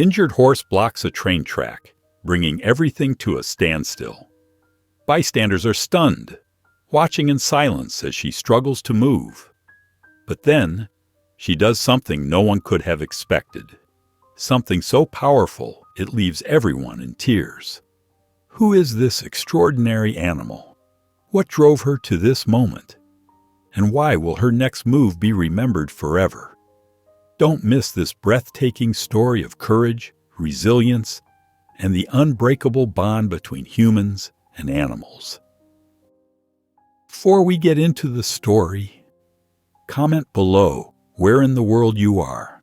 Injured horse blocks a train track, bringing everything to a standstill. Bystanders are stunned, watching in silence as she struggles to move. But then, she does something no one could have expected. Something so powerful it leaves everyone in tears. Who is this extraordinary animal? What drove her to this moment? And why will her next move be remembered forever? Don't miss this breathtaking story of courage, resilience, and the unbreakable bond between humans and animals. Before we get into the story, comment below where in the world you are.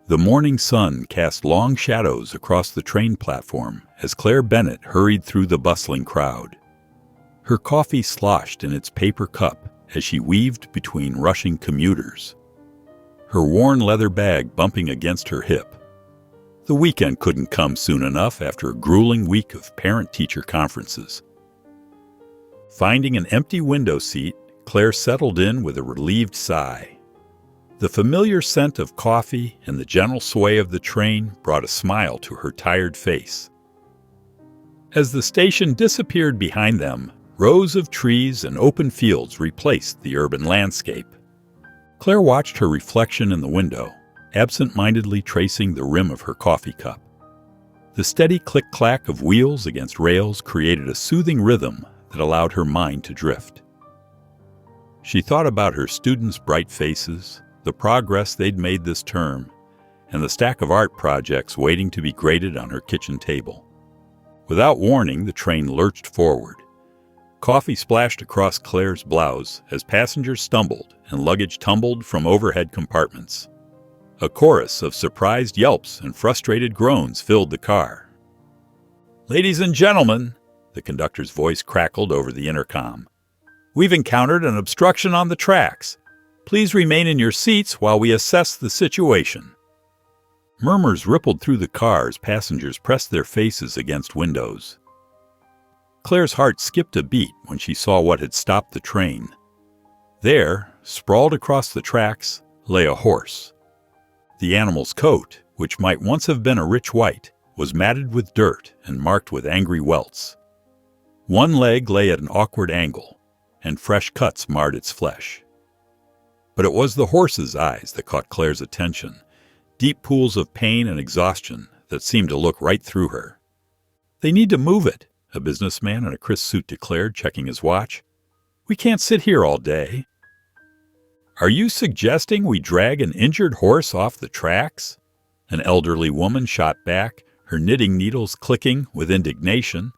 The morning sun cast long shadows across the train platform as Claire Bennett hurried through the bustling crowd. Her coffee sloshed in its paper cup as she weaved between rushing commuters, her worn leather bag bumping against her hip. The weekend couldn't come soon enough after a grueling week of parent-teacher conferences. Finding an empty window seat, Claire settled in with a relieved sigh. The familiar scent of coffee and the gentle sway of the train brought a smile to her tired face. As the station disappeared behind them, rows of trees and open fields replaced the urban landscape. Claire watched her reflection in the window, absent-mindedly tracing the rim of her coffee cup. The steady click-clack of wheels against rails created a soothing rhythm that allowed her mind to drift. She thought about her students' bright faces, the progress they'd made this term, and the stack of art projects waiting to be graded on her kitchen table. Without warning, the train lurched forward. Coffee splashed across Claire's blouse as passengers stumbled and luggage tumbled from overhead compartments. A chorus of surprised yelps and frustrated groans filled the car. "Ladies and gentlemen," the conductor's voice crackled over the intercom, "we've encountered an obstruction on the tracks. Please remain in your seats while we assess the situation." Murmurs rippled through the car as passengers pressed their faces against windows. Claire's heart skipped a beat when she saw what had stopped the train. There, sprawled across the tracks, lay a horse. The animal's coat, which might once have been a rich white, was matted with dirt and marked with angry welts. One leg lay at an awkward angle, and fresh cuts marred its flesh. But it was the horse's eyes that caught Claire's attention, deep pools of pain and exhaustion that seemed to look right through her. "They need to move it," a businessman in a crisp suit declared, checking his watch. "We can't sit here all day." "Are you suggesting we drag an injured horse off the tracks?" An elderly woman shot back, her knitting needles clicking with indignation.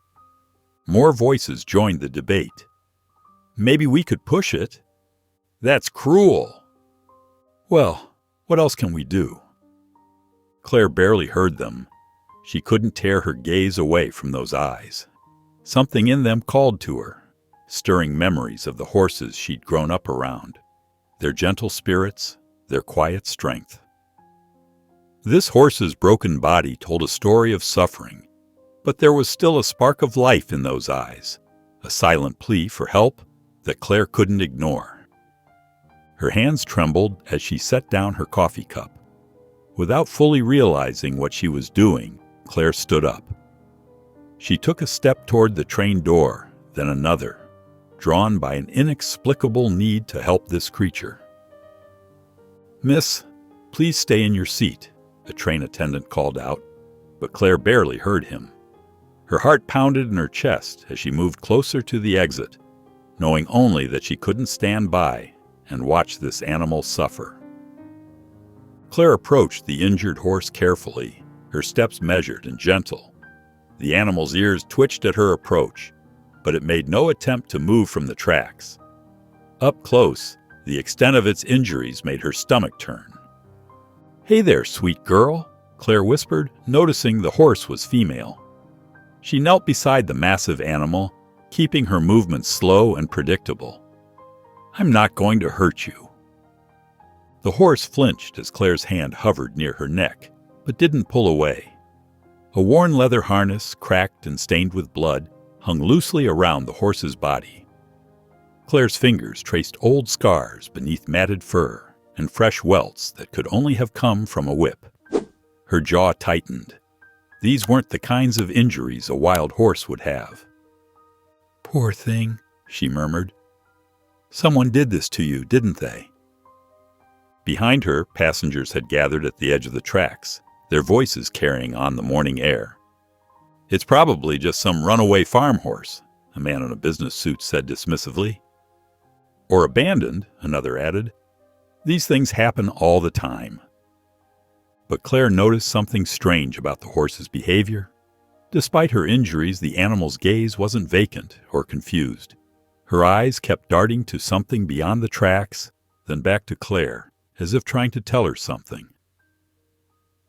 More voices joined the debate. "Maybe we could push it." "That's cruel." "Well, what else can we do?" Claire barely heard them. She couldn't tear her gaze away from those eyes. Something in them called to her, stirring memories of the horses she'd grown up around, their gentle spirits, their quiet strength. This horse's broken body told a story of suffering, but there was still a spark of life in those eyes, a silent plea for help that Claire couldn't ignore. Her hands trembled as she set down her coffee cup. Without fully realizing what she was doing, Claire stood up. She took a step toward the train door, then another, drawn by an inexplicable need to help this creature. "Miss, please stay in your seat," a train attendant called out, but Claire barely heard him. Her heart pounded in her chest as she moved closer to the exit, knowing only that she couldn't stand by and watch this animal suffer. Claire approached the injured horse carefully, her steps measured and gentle. The animal's ears twitched at her approach, but it made no attempt to move from the tracks. Up close, the extent of its injuries made her stomach turn. "Hey there, sweet girl," Claire whispered, noticing the horse was female. She knelt beside the massive animal, keeping her movements slow and predictable. "I'm not going to hurt you." The horse flinched as Claire's hand hovered near her neck, but didn't pull away. A worn leather harness, cracked and stained with blood, hung loosely around the horse's body. Claire's fingers traced old scars beneath matted fur and fresh welts that could only have come from a whip. Her jaw tightened. These weren't the kinds of injuries a wild horse would have. "Poor thing," she murmured. "Someone did this to you, didn't they?" Behind her, passengers had gathered at the edge of the tracks, their voices carrying on the morning air. "It's probably just some runaway farm horse," a man in a business suit said dismissively. "Or abandoned," another added. "These things happen all the time." But Claire noticed something strange about the horse's behavior. Despite her injuries, the animal's gaze wasn't vacant or confused. Her eyes kept darting to something beyond the tracks, then back to Claire, as if trying to tell her something.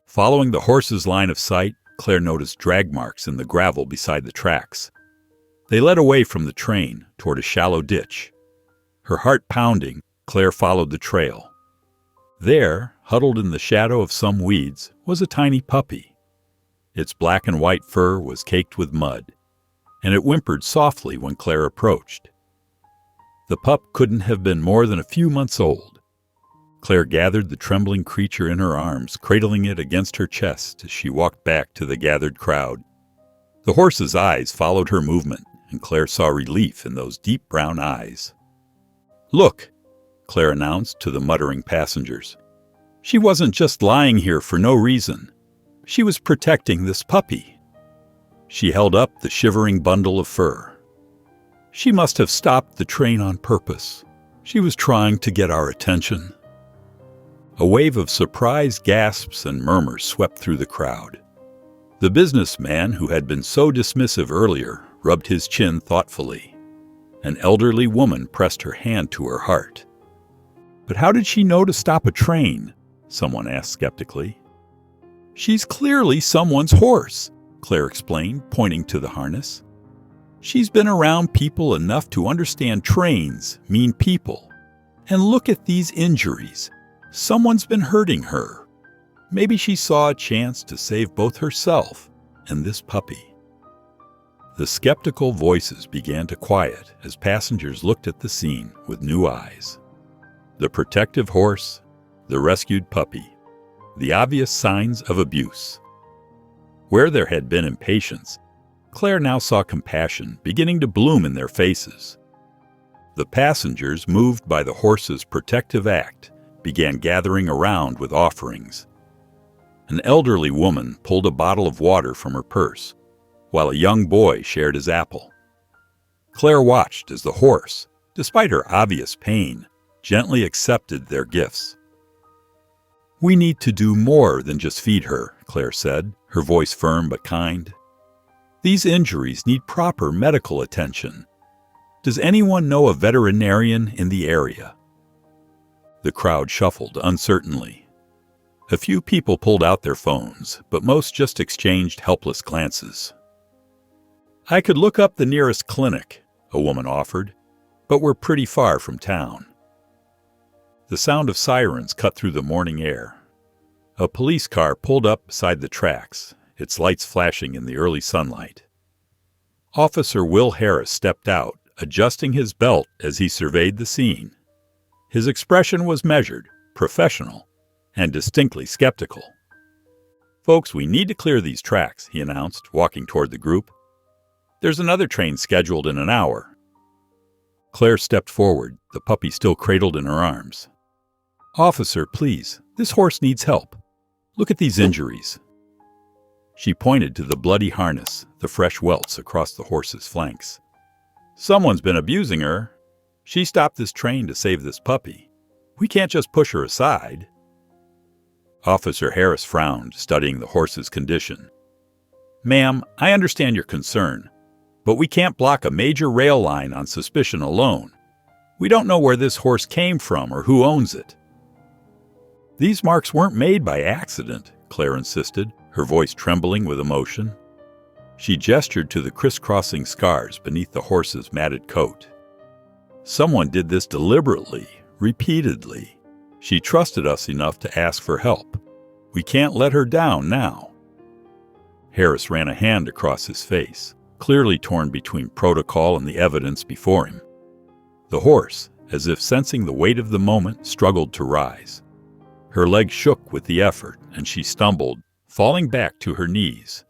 Following the horse's line of sight, Claire noticed drag marks in the gravel beside the tracks. They led away from the train toward a shallow ditch. Her heart pounding, Claire followed the trail. There, huddled in the shadow of some weeds, was a tiny puppy. Its black and white fur was caked with mud, and it whimpered softly when Claire approached. The pup couldn't have been more than a few months old. Claire gathered the trembling creature in her arms, cradling it against her chest as she walked back to the gathered crowd. The horse's eyes followed her movement, and Claire saw relief in those deep brown eyes. "Look," Claire announced to the muttering passengers. "She wasn't just lying here for no reason. She was protecting this puppy." She held up the shivering bundle of fur. "She must have stopped the train on purpose. She was trying to get our attention." A wave of surprised gasps and murmurs swept through the crowd. The businessman who had been so dismissive earlier rubbed his chin thoughtfully. An elderly woman pressed her hand to her heart. "But how did she know to stop a train?" someone asked skeptically. "She's clearly someone's horse," Claire explained, pointing to the harness. "She's been around people enough to understand trains mean people. And look at these injuries. Someone's been hurting her. Maybe she saw a chance to save both herself and this puppy." The skeptical voices began to quiet as passengers looked at the scene with new eyes. The protective horse, the rescued puppy, the obvious signs of abuse. Where there had been impatience, Claire now saw compassion beginning to bloom in their faces. The passengers, moved by the horse's protective act, began gathering around with offerings. An elderly woman pulled a bottle of water from her purse, while a young boy shared his apple. Claire watched as the horse, despite her obvious pain, gently accepted their gifts. "We need to do more than just feed her," Claire said, her voice firm but kind. "These injuries need proper medical attention. Does anyone know a veterinarian in the area?" The crowd shuffled uncertainly. A few people pulled out their phones, but most just exchanged helpless glances. "I could look up the nearest clinic," a woman offered, "but we're pretty far from town." The sound of sirens cut through the morning air. A police car pulled up beside the tracks, its lights flashing in the early sunlight. Officer Will Harris stepped out, adjusting his belt as he surveyed the scene. His expression was measured, professional, and distinctly skeptical. "Folks, we need to clear these tracks," he announced, walking toward the group. "There's another train scheduled in an hour." Claire stepped forward, the puppy still cradled in her arms. "Officer, please, this horse needs help. Look at these injuries." She pointed to the bloody harness, the fresh welts across the horse's flanks. "Someone's been abusing her. She stopped this train to save this puppy. We can't just push her aside." Officer Harris frowned, studying the horse's condition. "Ma'am, I understand your concern, but we can't block a major rail line on suspicion alone. We don't know where this horse came from or who owns it." "These marks weren't made by accident," Claire insisted, her voice trembling with emotion. She gestured to the crisscrossing scars beneath the horse's matted coat. "Someone did this deliberately, repeatedly. She trusted us enough to ask for help. We can't let her down now." Harris ran a hand across his face, clearly torn between protocol and the evidence before him. The horse, as if sensing the weight of the moment, struggled to rise. Her legs shook with the effort, and she stumbled, falling back to her knees.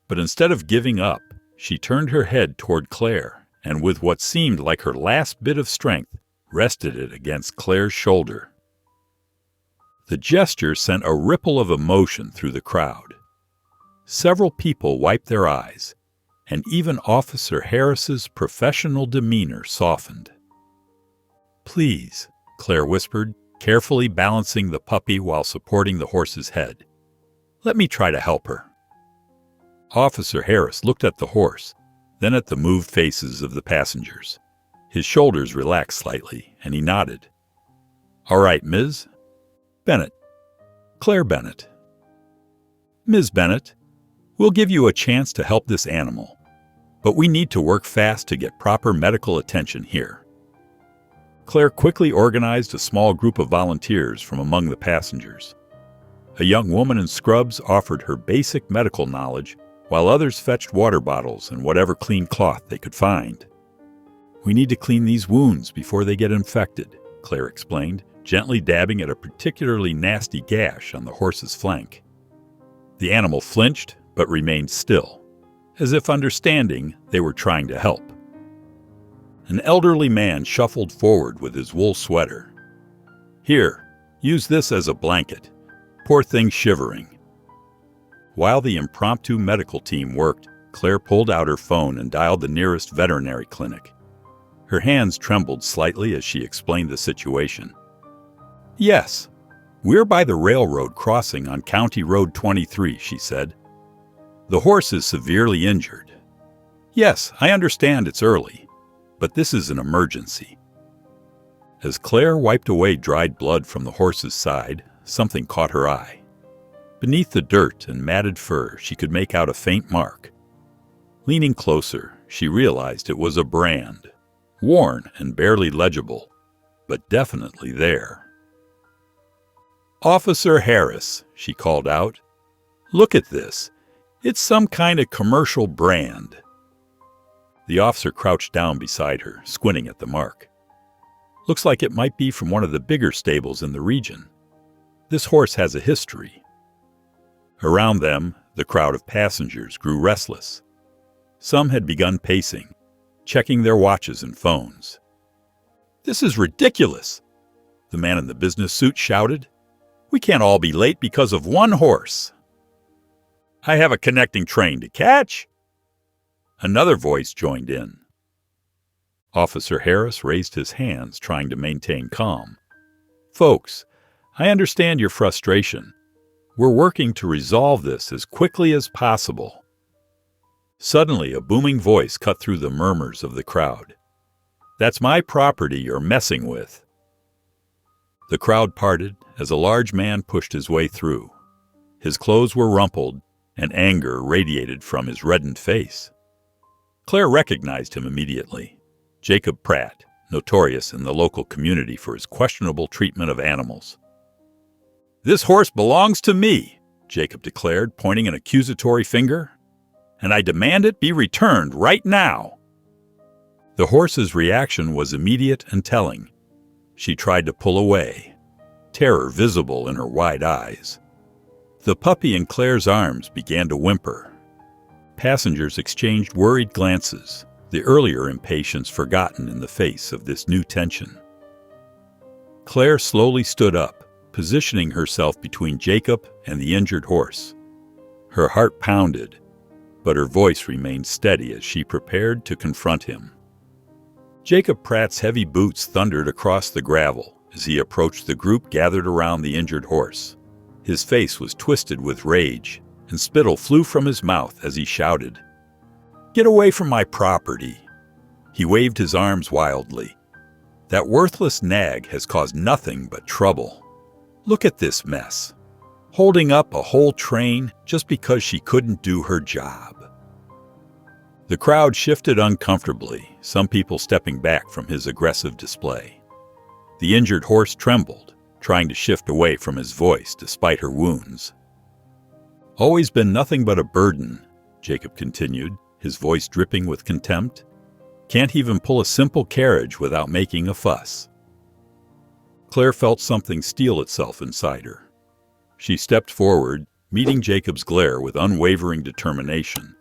But instead of giving up, she turned her head toward Claire, and with what seemed like her last bit of strength, rested it against Claire's shoulder. The gesture sent a ripple of emotion through the crowd. Several people wiped their eyes, and even Officer Harris's professional demeanor softened. "Please," Claire whispered, carefully balancing the puppy while supporting the horse's head. "Let me try to help her." Officer Harris looked at the horse, then at the moved faces of the passengers. His shoulders relaxed slightly, and he nodded. "All right, Ms. Bennett. Claire Bennett. Ms. Bennett, we'll give you a chance to help this animal, but we need to work fast to get proper medical attention here." Claire quickly organized a small group of volunteers from among the passengers. A young woman in scrubs offered her basic medical knowledge, while others fetched water bottles and whatever clean cloth they could find. "We need to clean these wounds before they get infected," Claire explained, gently dabbing at a particularly nasty gash on the horse's flank. The animal flinched, but remained still, as if understanding they were trying to help. An elderly man shuffled forward with his wool sweater. "Here, use this as a blanket. Poor thing shivering." While the impromptu medical team worked, Claire pulled out her phone and dialed the nearest veterinary clinic. Her hands trembled slightly as she explained the situation. "Yes, we're by the railroad crossing on County Road 23, she said. "The horse is severely injured. Yes, I understand it's early, but this is an emergency." As Claire wiped away dried blood from the horse's side, something caught her eye. Beneath the dirt and matted fur, she could make out a faint mark. Leaning closer, she realized it was a brand, worn and barely legible, but definitely there. "Officer Harris," she called out. "Look at this. It's some kind of commercial brand." The officer crouched down beside her, squinting at the mark. "Looks like it might be from one of the bigger stables in the region. This horse has a history." Around them, the crowd of passengers grew restless. Some had begun pacing, checking their watches and phones. "This is ridiculous," the man in the business suit shouted. "We can't all be late because of one horse." "I have a connecting train to catch." Another voice joined in. Officer Harris raised his hands, trying to maintain calm. "Folks, I understand your frustration. We're working to resolve this as quickly as possible." Suddenly, a booming voice cut through the murmurs of the crowd. "That's my property you're messing with." The crowd parted as a large man pushed his way through. His clothes were rumpled, and anger radiated from his reddened face. Claire recognized him immediately. Jacob Pratt, notorious in the local community for his questionable treatment of animals. "This horse belongs to me," Jacob declared, pointing an accusatory finger, "and I demand it be returned right now." The horse's reaction was immediate and telling. She tried to pull away, terror visible in her wide eyes. The puppy in Claire's arms began to whimper. Passengers exchanged worried glances, the earlier impatience forgotten in the face of this new tension. Claire slowly stood up, positioning herself between Jacob and the injured horse. Her heart pounded, but her voice remained steady as she prepared to confront him. Jacob Pratt's heavy boots thundered across the gravel as he approached the group gathered around the injured horse. His face was twisted with rage, and spittle flew from his mouth as he shouted, "Get away from my property!" He waved his arms wildly. "That worthless nag has caused nothing but trouble. Look at this mess. Holding up a whole train just because she couldn't do her job." The crowd shifted uncomfortably, some people stepping back from his aggressive display. The injured horse trembled, trying to shift away from his voice despite her wounds. "Always been nothing but a burden," Jacob continued, his voice dripping with contempt. "Can't even pull a simple carriage without making a fuss." Claire felt something steel itself inside her. She stepped forward, meeting Jacob's glare with unwavering determination.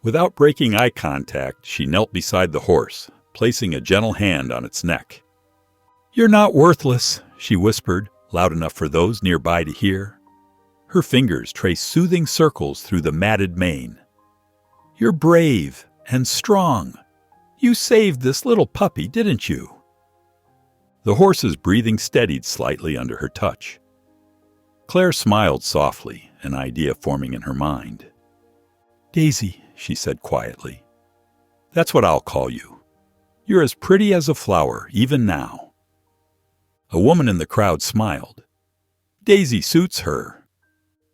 Without breaking eye contact, she knelt beside the horse, placing a gentle hand on its neck. "You're not worthless," she whispered, loud enough for those nearby to hear. Her fingers traced soothing circles through the matted mane. "You're brave and strong. You saved this little puppy, didn't you?" The horse's breathing steadied slightly under her touch. Claire smiled softly, an idea forming in her mind. "Daisy," she said quietly. "That's what I'll call you. You're as pretty as a flower, even now." A woman in the crowd smiled. "Daisy suits her."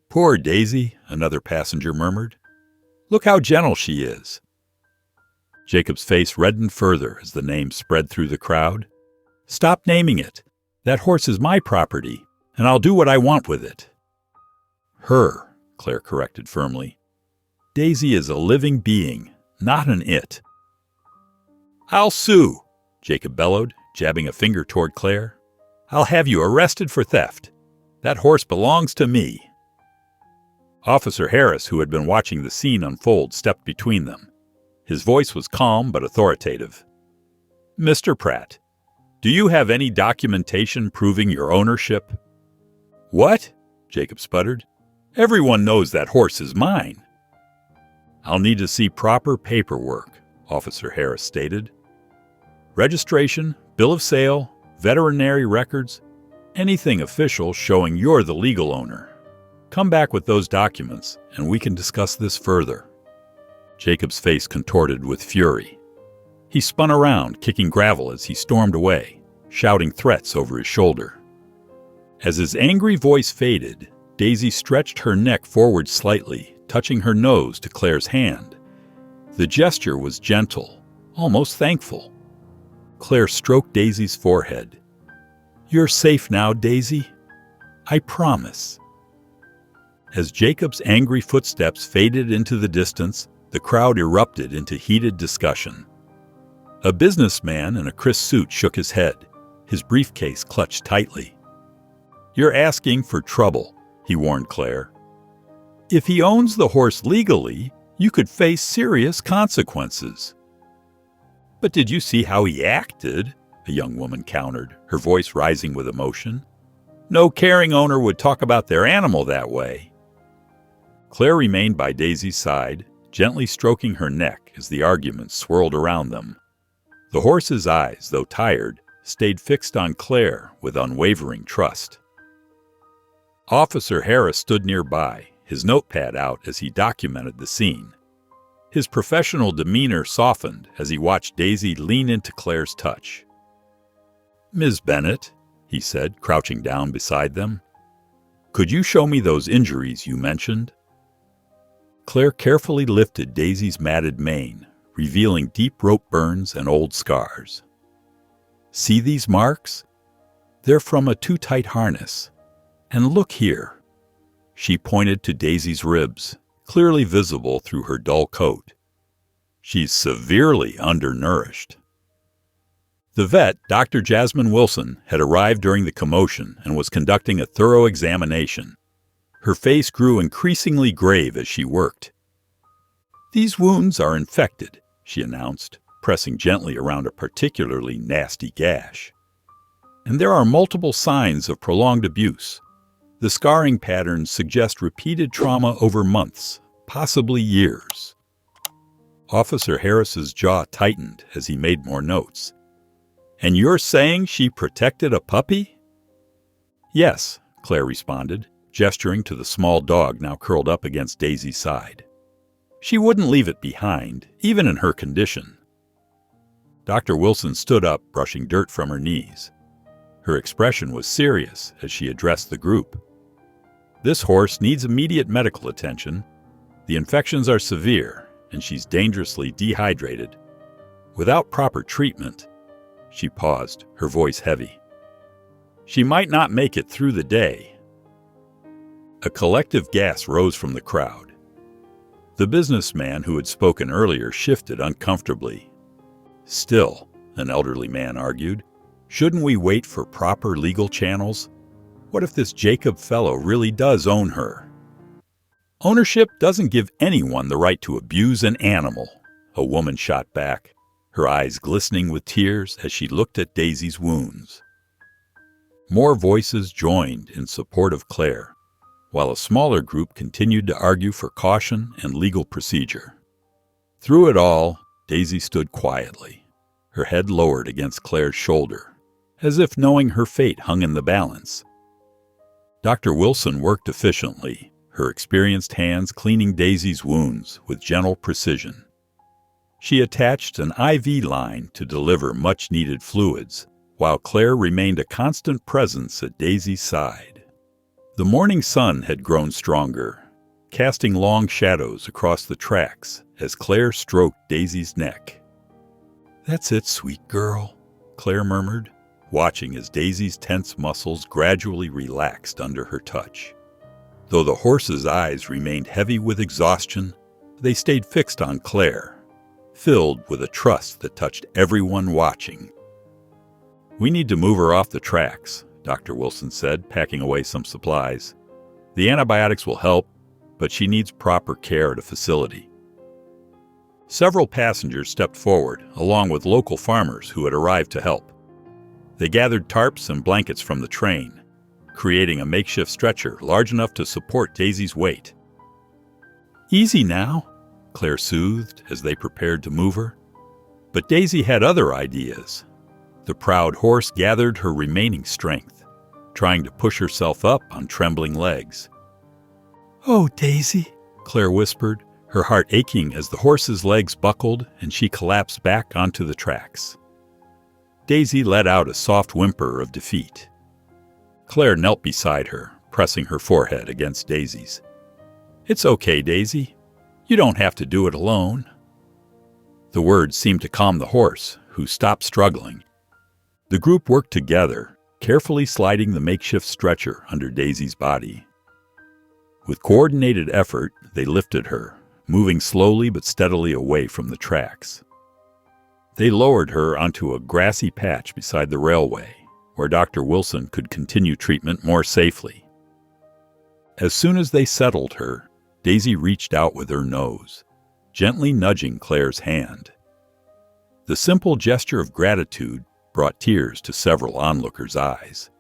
"Poor Daisy," another passenger murmured. "Look how gentle she is." Jacob's face reddened further as the name spread through the crowd. "Stop naming it. That horse is my property, and I'll do what I want with it." "Her," Claire corrected firmly. "Daisy is a living being, not an it." "I'll sue," Jacob bellowed, jabbing a finger toward Claire. "I'll have you arrested for theft. That horse belongs to me." Officer Harris, who had been watching the scene unfold, stepped between them. His voice was calm but authoritative. "Mr. Pratt, do you have any documentation proving your ownership?" "What?" Jacob sputtered. "Everyone knows that horse is mine." "I'll need to see proper paperwork," Officer Harris stated. "Registration, bill of sale, veterinary records, anything official showing you're the legal owner. Come back with those documents, and we can discuss this further." Jacob's face contorted with fury. He spun around, kicking gravel as he stormed away, shouting threats over his shoulder. As his angry voice faded, Daisy stretched her neck forward slightly, touching her nose to Claire's hand. The gesture was gentle, almost thankful. Claire stroked Daisy's forehead. "You're safe now, Daisy. I promise." As Jacob's angry footsteps faded into the distance, the crowd erupted into heated discussion. A businessman in a crisp suit shook his head, his briefcase clutched tightly. "You're asking for trouble," he warned Claire. "If he owns the horse legally, you could face serious consequences." "But did you see how he acted?" a young woman countered, her voice rising with emotion. "No caring owner would talk about their animal that way." Claire remained by Daisy's side, gently stroking her neck as the argument swirled around them. The horse's eyes, though tired, stayed fixed on Claire with unwavering trust. Officer Harris stood nearby, his notepad out as he documented the scene. His professional demeanor softened as he watched Daisy lean into Claire's touch. "Ms. Bennett," he said, crouching down beside them, "could you show me those injuries you mentioned?" Claire carefully lifted Daisy's matted mane, revealing deep rope burns and old scars. "See these marks? They're from a too-tight harness. And look here." She pointed to Daisy's ribs, clearly visible through her dull coat. "She's severely undernourished." The vet, Dr. Jasmine Wilson, had arrived during the commotion and was conducting a thorough examination. Her face grew increasingly grave as she worked. "These wounds are infected," she announced, pressing gently around a particularly nasty gash. "And there are multiple signs of prolonged abuse. The scarring patterns suggest repeated trauma over months, possibly years." Officer Harris's jaw tightened as he made more notes. "And you're saying she protected a puppy?" "Yes," Claire responded, gesturing to the small dog now curled up against Daisy's side. "She wouldn't leave it behind, even in her condition." Dr. Wilson stood up, brushing dirt from her knees. Her expression was serious as she addressed the group. "This horse needs immediate medical attention. The infections are severe, and she's dangerously dehydrated. Without proper treatment—" She paused, her voice heavy. "She might not make it through the day." A collective gasp rose from the crowd. The businessman who had spoken earlier shifted uncomfortably. "Still," an elderly man argued, "shouldn't we wait for proper legal channels? What if this Jacob fellow really does own her?" Ownership doesn't give anyone the right to abuse an animal, a woman shot back, her eyes glistening with tears as she looked at Daisy's wounds. More voices joined in support of Claire, while a smaller group continued to argue for caution and legal procedure. Through it all, Daisy stood quietly, her head lowered against Claire's shoulder, as if knowing her fate hung in the balance. Dr. Wilson worked efficiently, her experienced hands cleaning Daisy's wounds with gentle precision. She attached an IV line to deliver much-needed fluids, while Claire remained a constant presence at Daisy's side. The morning sun had grown stronger, casting long shadows across the tracks as Claire stroked Daisy's neck. "That's it, sweet girl," Claire murmured, watching as Daisy's tense muscles gradually relaxed under her touch. Though the horse's eyes remained heavy with exhaustion, they stayed fixed on Claire, filled with a trust that touched everyone watching. "We need to move her off the tracks," Dr. Wilson said, packing away some supplies. "The antibiotics will help, but she needs proper care at a facility." Several passengers stepped forward, along with local farmers who had arrived to help. They gathered tarps and blankets from the train, creating a makeshift stretcher large enough to support Daisy's weight. "Easy now," Claire soothed as they prepared to move her. But Daisy had other ideas. The proud horse gathered her remaining strength, trying to push herself up on trembling legs. "Oh, Daisy," Claire whispered, her heart aching as the horse's legs buckled and she collapsed back onto the tracks. Daisy let out a soft whimper of defeat. Claire knelt beside her, pressing her forehead against Daisy's. "It's okay, Daisy. You don't have to do it alone." The words seemed to calm the horse, who stopped struggling. The group worked together, carefully sliding the makeshift stretcher under Daisy's body. With coordinated effort, they lifted her, moving slowly but steadily away from the tracks. They lowered her onto a grassy patch beside the railway, where Dr. Wilson could continue treatment more safely. As soon as they settled her, Daisy reached out with her nose, gently nudging Claire's hand. The simple gesture of gratitude brought tears to several onlookers' eyes.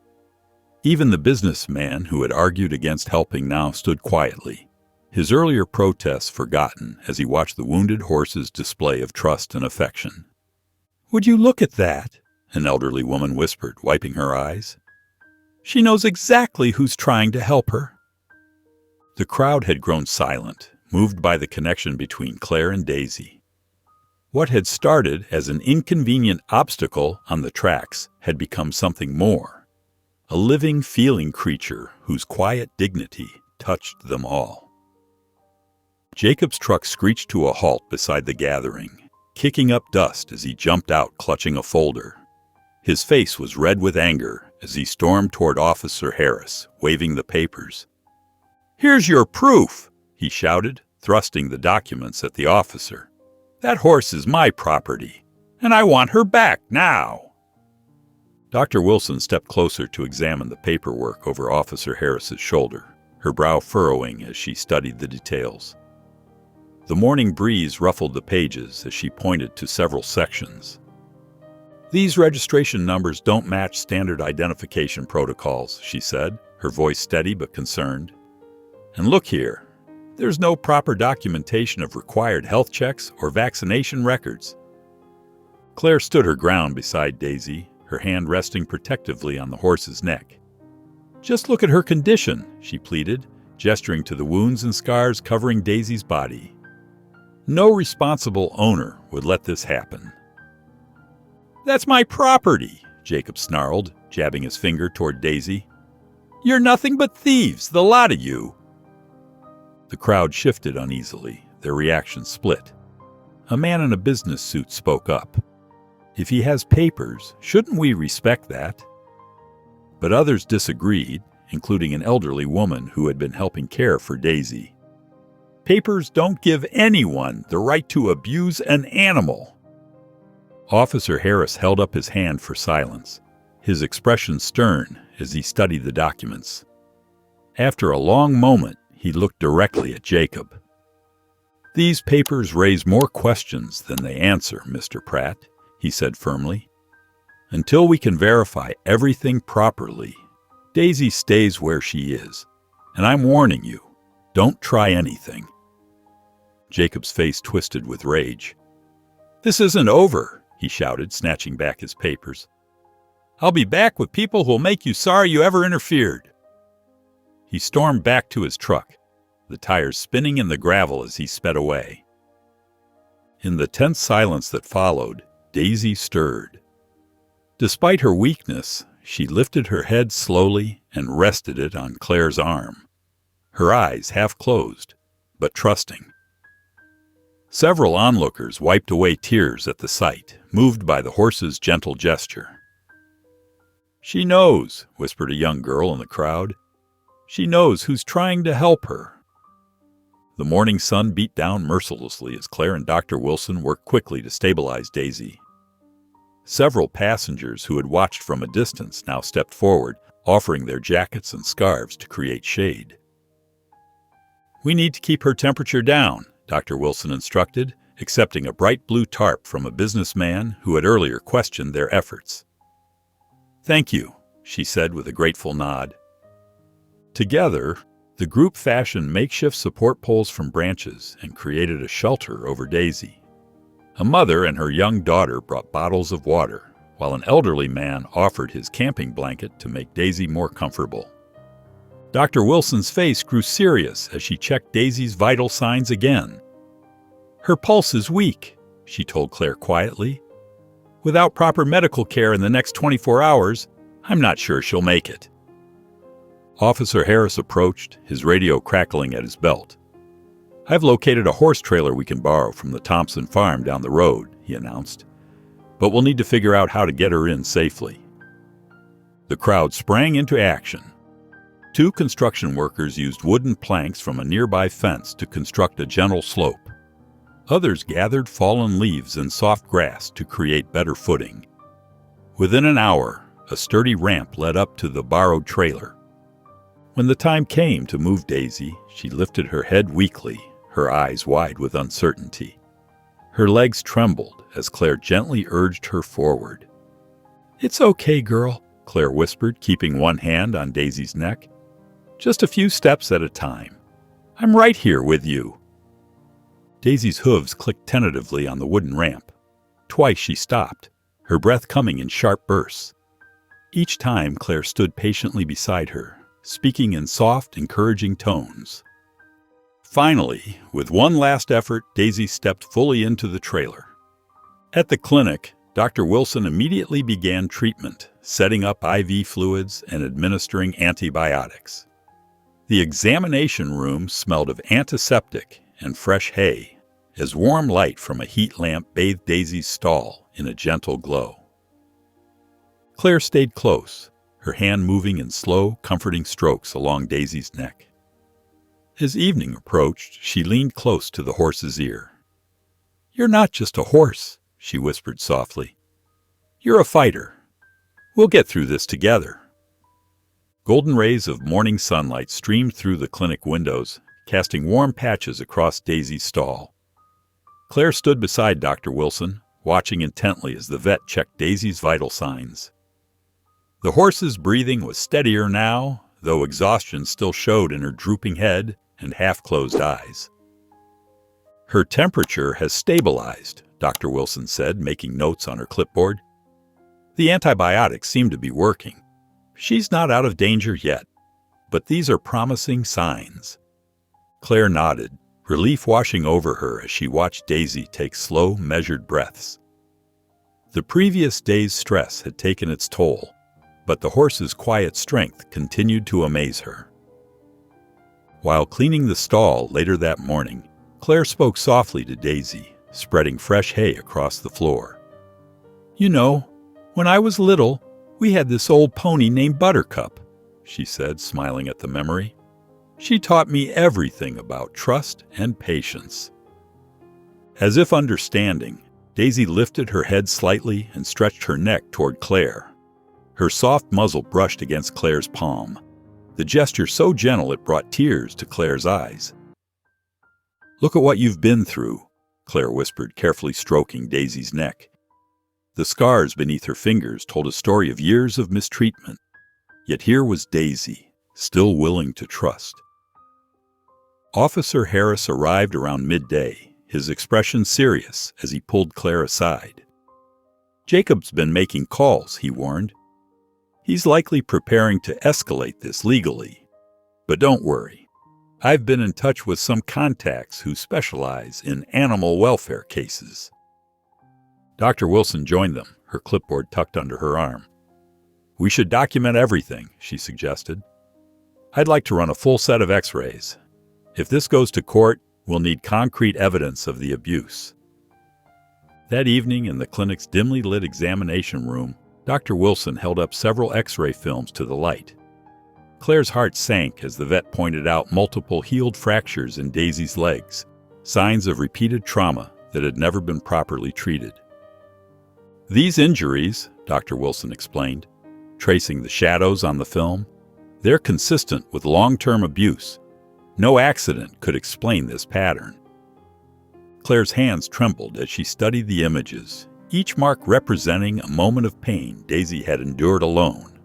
Even the businessman who had argued against helping now stood quietly, his earlier protests forgotten as he watched the wounded horse's display of trust and affection. "Would you look at that?" an elderly woman whispered, wiping her eyes. "She knows exactly who's trying to help her." The crowd had grown silent, moved by the connection between Claire and Daisy. What had started as an inconvenient obstacle on the tracks had become something more, a living, feeling creature whose quiet dignity touched them all. Jacob's truck screeched to a halt beside the gathering, kicking up dust as he jumped out clutching a folder. His face was red with anger as he stormed toward Officer Harris, waving the papers. "Here's your proof," he shouted, thrusting the documents at the officer. "That horse is my property, and I want her back now." Dr. Wilson stepped closer to examine the paperwork over Officer Harris's shoulder, her brow furrowing as she studied the details. The morning breeze ruffled the pages as she pointed to several sections. "These registration numbers don't match standard identification protocols," she said, her voice steady but concerned. "And look here, there's no proper documentation of required health checks or vaccination records." Claire stood her ground beside Daisy, her hand resting protectively on the horse's neck. "Just look at her condition," she pleaded, gesturing to the wounds and scars covering Daisy's body. "No responsible owner would let this happen." "That's my property," Jacob snarled, jabbing his finger toward Daisy. "You're nothing but thieves, the lot of you." The crowd shifted uneasily, their reactions split. A man in a business suit spoke up. "If he has papers, shouldn't we respect that?" But others disagreed, including an elderly woman who had been helping care for Daisy. "Papers don't give anyone the right to abuse an animal." Officer Harris held up his hand for silence, his expression stern as he studied the documents. After a long moment, he looked directly at Jacob. "These papers raise more questions than they answer, Mr. Pratt," he said firmly. "Until we can verify everything properly, Daisy stays where she is. And I'm warning you, don't try anything." Jacob's face twisted with rage. "This isn't over," he shouted, snatching back his papers. "I'll be back with people who'll make you sorry you ever interfered." He stormed back to his truck, the tires spinning in the gravel as he sped away. In the tense silence that followed, Daisy stirred. Despite her weakness, she lifted her head slowly and rested it on Claire's arm, her eyes half closed, but trusting. Several onlookers wiped away tears at the sight, moved by the horse's gentle gesture. "She knows," whispered a young girl in the crowd. "She knows who's trying to help her." The morning sun beat down mercilessly as Claire and Dr. Wilson worked quickly to stabilize Daisy. Several passengers who had watched from a distance now stepped forward, offering their jackets and scarves to create shade. "We need to keep her temperature down," Dr. Wilson instructed, accepting a bright blue tarp from a businessman who had earlier questioned their efforts. "Thank you," she said with a grateful nod. Together, the group fashioned makeshift support poles from branches and created a shelter over Daisy. A mother and her young daughter brought bottles of water, while an elderly man offered his camping blanket to make Daisy more comfortable. Dr. Wilson's face grew serious as she checked Daisy's vital signs again. "Her pulse is weak," she told Claire quietly. "Without proper medical care in the next 24 hours, I'm not sure she'll make it." Officer Harris approached, his radio crackling at his belt. "I've located a horse trailer we can borrow from the Thompson farm down the road," he announced. "But we'll need to figure out how to get her in safely." The crowd sprang into action. 2 construction workers used wooden planks from a nearby fence to construct a gentle slope. Others gathered fallen leaves and soft grass to create better footing. Within an hour, a sturdy ramp led up to the borrowed trailer. When the time came to move Daisy, she lifted her head weakly, her eyes wide with uncertainty. Her legs trembled as Claire gently urged her forward. "It's okay, girl," Claire whispered, keeping one hand on Daisy's neck. "Just a few steps at a time. I'm right here with you." Daisy's hooves clicked tentatively on the wooden ramp. Twice she stopped, her breath coming in sharp bursts. Each time Claire stood patiently beside her, speaking in soft, encouraging tones. Finally, with one last effort, Daisy stepped fully into the trailer. At the clinic, Dr. Wilson immediately began treatment, setting up IV fluids and administering antibiotics. The examination room smelled of antiseptic and fresh hay, as warm light from a heat lamp bathed Daisy's stall in a gentle glow. Claire stayed close, her hand moving in slow, comforting strokes along Daisy's neck. As evening approached, she leaned close to the horse's ear. "You're not just a horse," she whispered softly. "You're a fighter. We'll get through this together." Golden rays of morning sunlight streamed through the clinic windows, casting warm patches across Daisy's stall. Claire stood beside Dr. Wilson, watching intently as the vet checked Daisy's vital signs. The horse's breathing was steadier now, though exhaustion still showed in her drooping head and half-closed eyes. "Her temperature has stabilized," Dr. Wilson said, making notes on her clipboard. "The antibiotics seem to be working. She's not out of danger yet, but these are promising signs." Claire nodded, relief washing over her as she watched Daisy take slow, measured breaths. The previous day's stress had taken its toll, but the horse's quiet strength continued to amaze her. While cleaning the stall later that morning, Claire spoke softly to Daisy, spreading fresh hay across the floor. "You know, when I was little, we had this old pony named Buttercup," she said, smiling at the memory. "She taught me everything about trust and patience." As if understanding, Daisy lifted her head slightly and stretched her neck toward Claire. Her soft muzzle brushed against Claire's palm. the gesture so gentle it brought tears to Claire's eyes. "Look at what you've been through," Claire whispered, carefully stroking Daisy's neck. The scars beneath her fingers told a story of years of mistreatment. Yet here was Daisy, still willing to trust. Officer Harris arrived around midday, his expression serious as he pulled Claire aside. "Jacob's been making calls," he warned. "He's likely preparing to escalate this legally. But don't worry. I've been in touch with some contacts who specialize in animal welfare cases." Dr. Wilson joined them, her clipboard tucked under her arm. "We should document everything," she suggested. "I'd like to run a full set of x-rays. If this goes to court, we'll need concrete evidence of the abuse." That evening, in the clinic's dimly lit examination room, Dr. Wilson held up several x-ray films to the light. Claire's heart sank as the vet pointed out multiple healed fractures in Daisy's legs, signs of repeated trauma that had never been properly treated. "These injuries," Dr. Wilson explained, tracing the shadows on the film, "they're consistent with long-term abuse. No accident could explain this pattern." Claire's hands trembled as she studied the images, each mark representing a moment of pain Daisy had endured alone.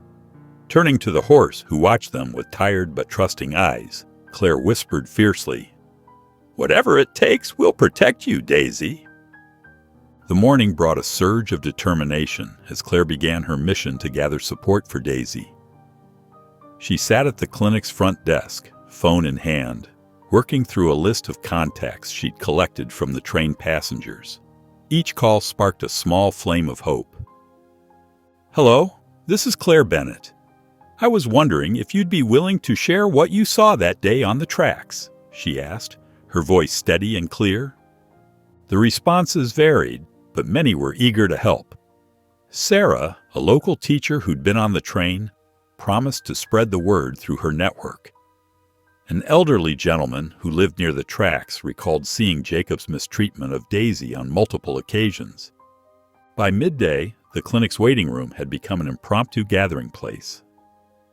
Turning to the horse, who watched them with tired but trusting eyes, Claire whispered fiercely, "Whatever it takes, we'll protect you, Daisy." The morning brought a surge of determination as Claire began her mission to gather support for Daisy. She sat at the clinic's front desk, phone in hand, working through a list of contacts she'd collected from the train passengers. Each call sparked a small flame of hope. "Hello, this is Claire Bennett. I was wondering if you'd be willing to share what you saw that day on the tracks," she asked, her voice steady and clear. The responses varied, but many were eager to help. Sarah, a local teacher who'd been on the train, promised to spread the word through her network. An elderly gentleman who lived near the tracks recalled seeing Jacob's mistreatment of Daisy on multiple occasions. By midday, the clinic's waiting room had become an impromptu gathering place.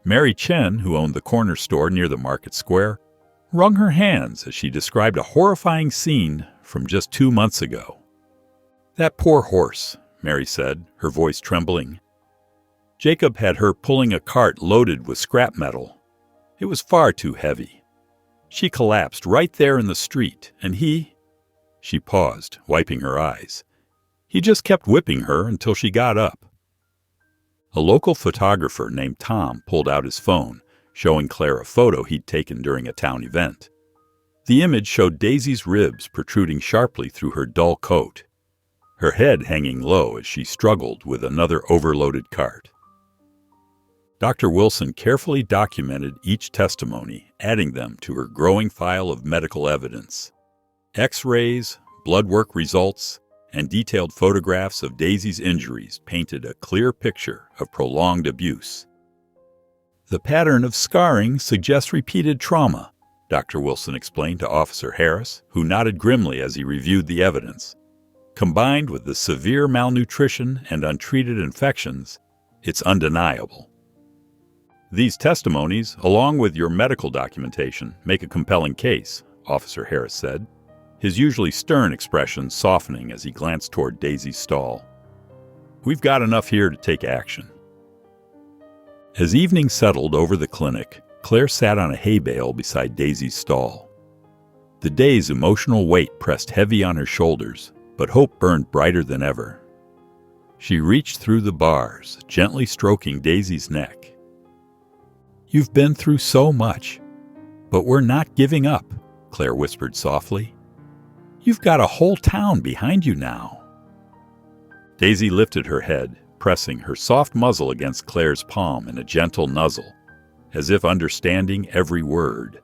Mary Chen, who owned the corner store near the market square, wrung her hands as she described a horrifying scene from just 2 months ago. "That poor horse," Mary said, her voice trembling. "Jacob had her pulling a cart loaded with scrap metal. It was far too heavy. She collapsed right there in the street, and he—" She paused, wiping her eyes. "He just kept whipping her until she got up." A local photographer named Tom pulled out his phone, showing Claire a photo he'd taken during a town event. The image showed Daisy's ribs protruding sharply through her dull coat, her head hanging low as she struggled with another overloaded cart. Dr. Wilson carefully documented each testimony, adding them to her growing file of medical evidence. X-rays, blood work results, and detailed photographs of Daisy's injuries painted a clear picture of prolonged abuse. "The pattern of scarring suggests repeated trauma," Dr. Wilson explained to Officer Harris, who nodded grimly as he reviewed the evidence. "Combined with the severe malnutrition and untreated infections, it's undeniable." "These testimonies, along with your medical documentation, make a compelling case," Officer Harris said, his usually stern expression softening as he glanced toward Daisy's stall. "We've got enough here to take action." As evening settled over the clinic, Claire sat on a hay bale beside Daisy's stall. The day's emotional weight pressed heavy on her shoulders, but hope burned brighter than ever. She reached through the bars, gently stroking Daisy's neck. "You've been through so much, but we're not giving up," Claire whispered softly. "You've got a whole town behind you now." Daisy lifted her head, pressing her soft muzzle against Claire's palm in a gentle nuzzle, as if understanding every word.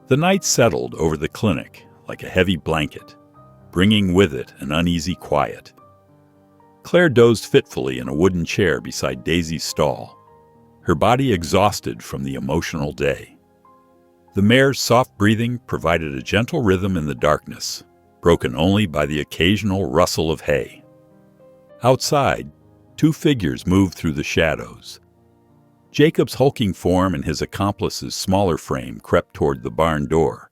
The night settled over the clinic like a heavy blanket, bringing with it an uneasy quiet. Claire dozed fitfully in a wooden chair beside Daisy's stall, her body exhausted from the emotional day. The mare's soft breathing provided a gentle rhythm in the darkness, broken only by the occasional rustle of hay. Outside, 2 figures moved through the shadows. Jacob's hulking form and his accomplice's smaller frame crept toward the barn door,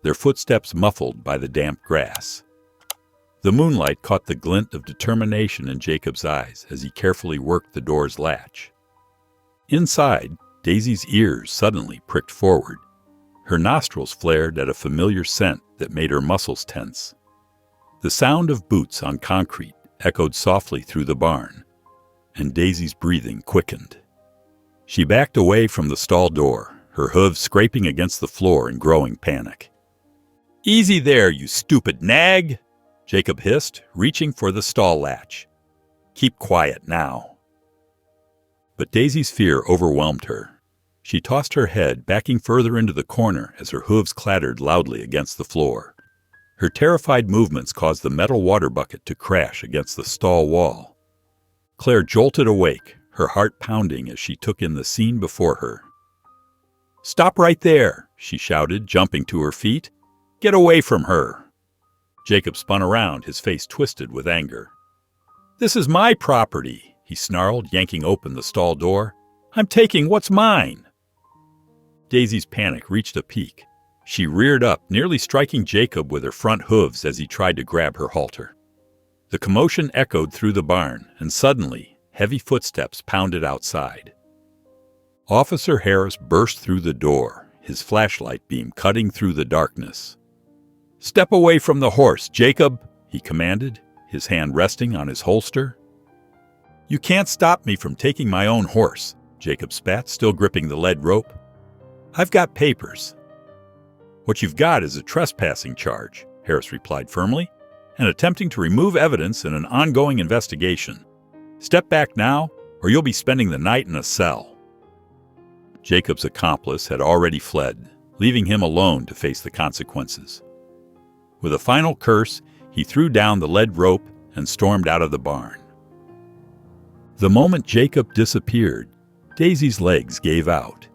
their footsteps muffled by the damp grass. The moonlight caught the glint of determination in Jacob's eyes as he carefully worked the door's latch. Inside, Daisy's ears suddenly pricked forward. Her nostrils flared at a familiar scent that made her muscles tense. The sound of boots on concrete echoed softly through the barn, and Daisy's breathing quickened. She backed away from the stall door, her hooves scraping against the floor in growing panic. "Easy there, you stupid nag!" Jacob hissed, reaching for the stall latch. "Keep quiet now." But Daisy's fear overwhelmed her. She tossed her head, backing further into the corner as her hooves clattered loudly against the floor. Her terrified movements caused the metal water bucket to crash against the stall wall. Claire jolted awake, her heart pounding as she took in the scene before her. "Stop right there!" she shouted, jumping to her feet. "Get away from her!" Jacob spun around, his face twisted with anger. "This is my property," he snarled, yanking open the stall door. "I'm taking what's mine." Daisy's panic reached a peak. She reared up, nearly striking Jacob with her front hooves as he tried to grab her halter. The commotion echoed through the barn, and suddenly, heavy footsteps pounded outside. Officer Harris burst through the door, his flashlight beam cutting through the darkness. "Step away from the horse, Jacob," he commanded, his hand resting on his holster. "You can't stop me from taking my own horse," Jacob spat, still gripping the lead rope. "I've got papers." "What you've got is a trespassing charge," Harris replied firmly, "and attempting to remove evidence in an ongoing investigation. Step back now, or you'll be spending the night in a cell." Jacob's accomplice had already fled, leaving him alone to face the consequences. With a final curse, he threw down the lead rope and stormed out of the barn. The moment Jacob disappeared, Daisy's legs gave out.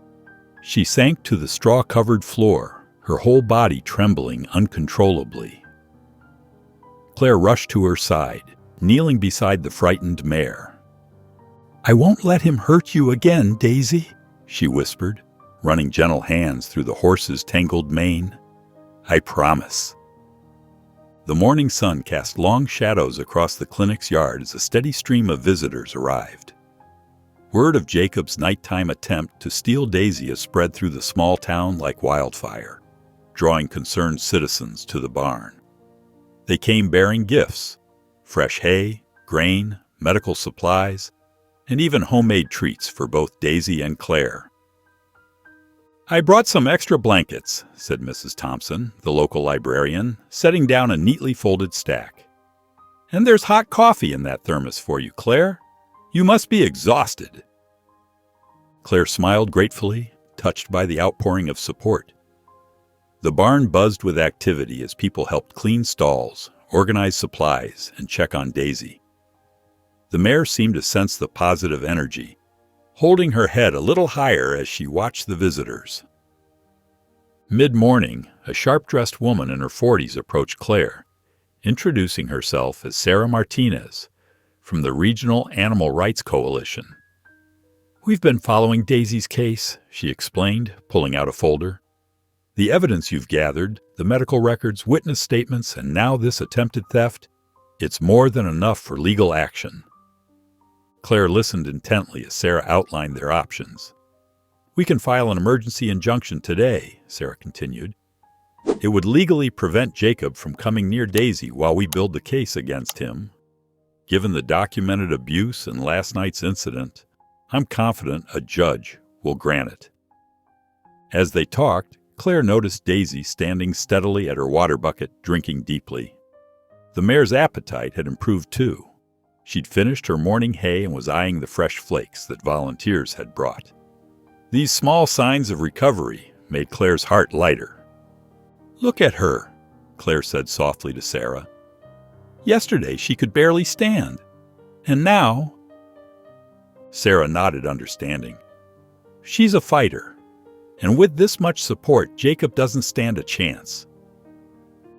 She sank to the straw-covered floor, her whole body trembling uncontrollably. Claire rushed to her side, kneeling beside the frightened mare. "I won't let him hurt you again, Daisy," she whispered, running gentle hands through the horse's tangled mane. "I promise." The morning sun cast long shadows across the clinic's yard as a steady stream of visitors arrived. Word of Jacob's nighttime attempt to steal Daisy has spread through the small town like wildfire, drawing concerned citizens to the barn. They came bearing gifts: fresh hay, grain, medical supplies, and even homemade treats for both Daisy and Claire. "I brought some extra blankets," said Mrs. Thompson, the local librarian, setting down a neatly folded stack. "And there's hot coffee in that thermos for you, Claire. You must be exhausted." Claire smiled gratefully, touched by the outpouring of support. The barn buzzed with activity as people helped clean stalls, organize supplies, and check on Daisy. The mare seemed to sense the positive energy, holding her head a little higher as she watched the visitors. Mid-morning, a sharp-dressed woman in her 40s approached Claire, introducing herself as Sarah Martinez from the Regional Animal Rights Coalition. "We've been following Daisy's case," she explained, pulling out a folder. "The evidence you've gathered, the medical records, witness statements, and now this attempted theft, it's more than enough for legal action." Claire listened intently as Sarah outlined their options. "We can file an emergency injunction today," Sarah continued. "It would legally prevent Jacob from coming near Daisy while we build the case against him. Given the documented abuse and last night's incident, I'm confident a judge will grant it." As they talked, Claire noticed Daisy standing steadily at her water bucket, drinking deeply. The mare's appetite had improved too. She'd finished her morning hay and was eyeing the fresh flakes that volunteers had brought. These small signs of recovery made Claire's heart lighter. "Look at her," Claire said softly to Sarah. "Yesterday she could barely stand. And now—" Sarah nodded understanding. "She's a fighter. And with this much support, Jacob doesn't stand a chance."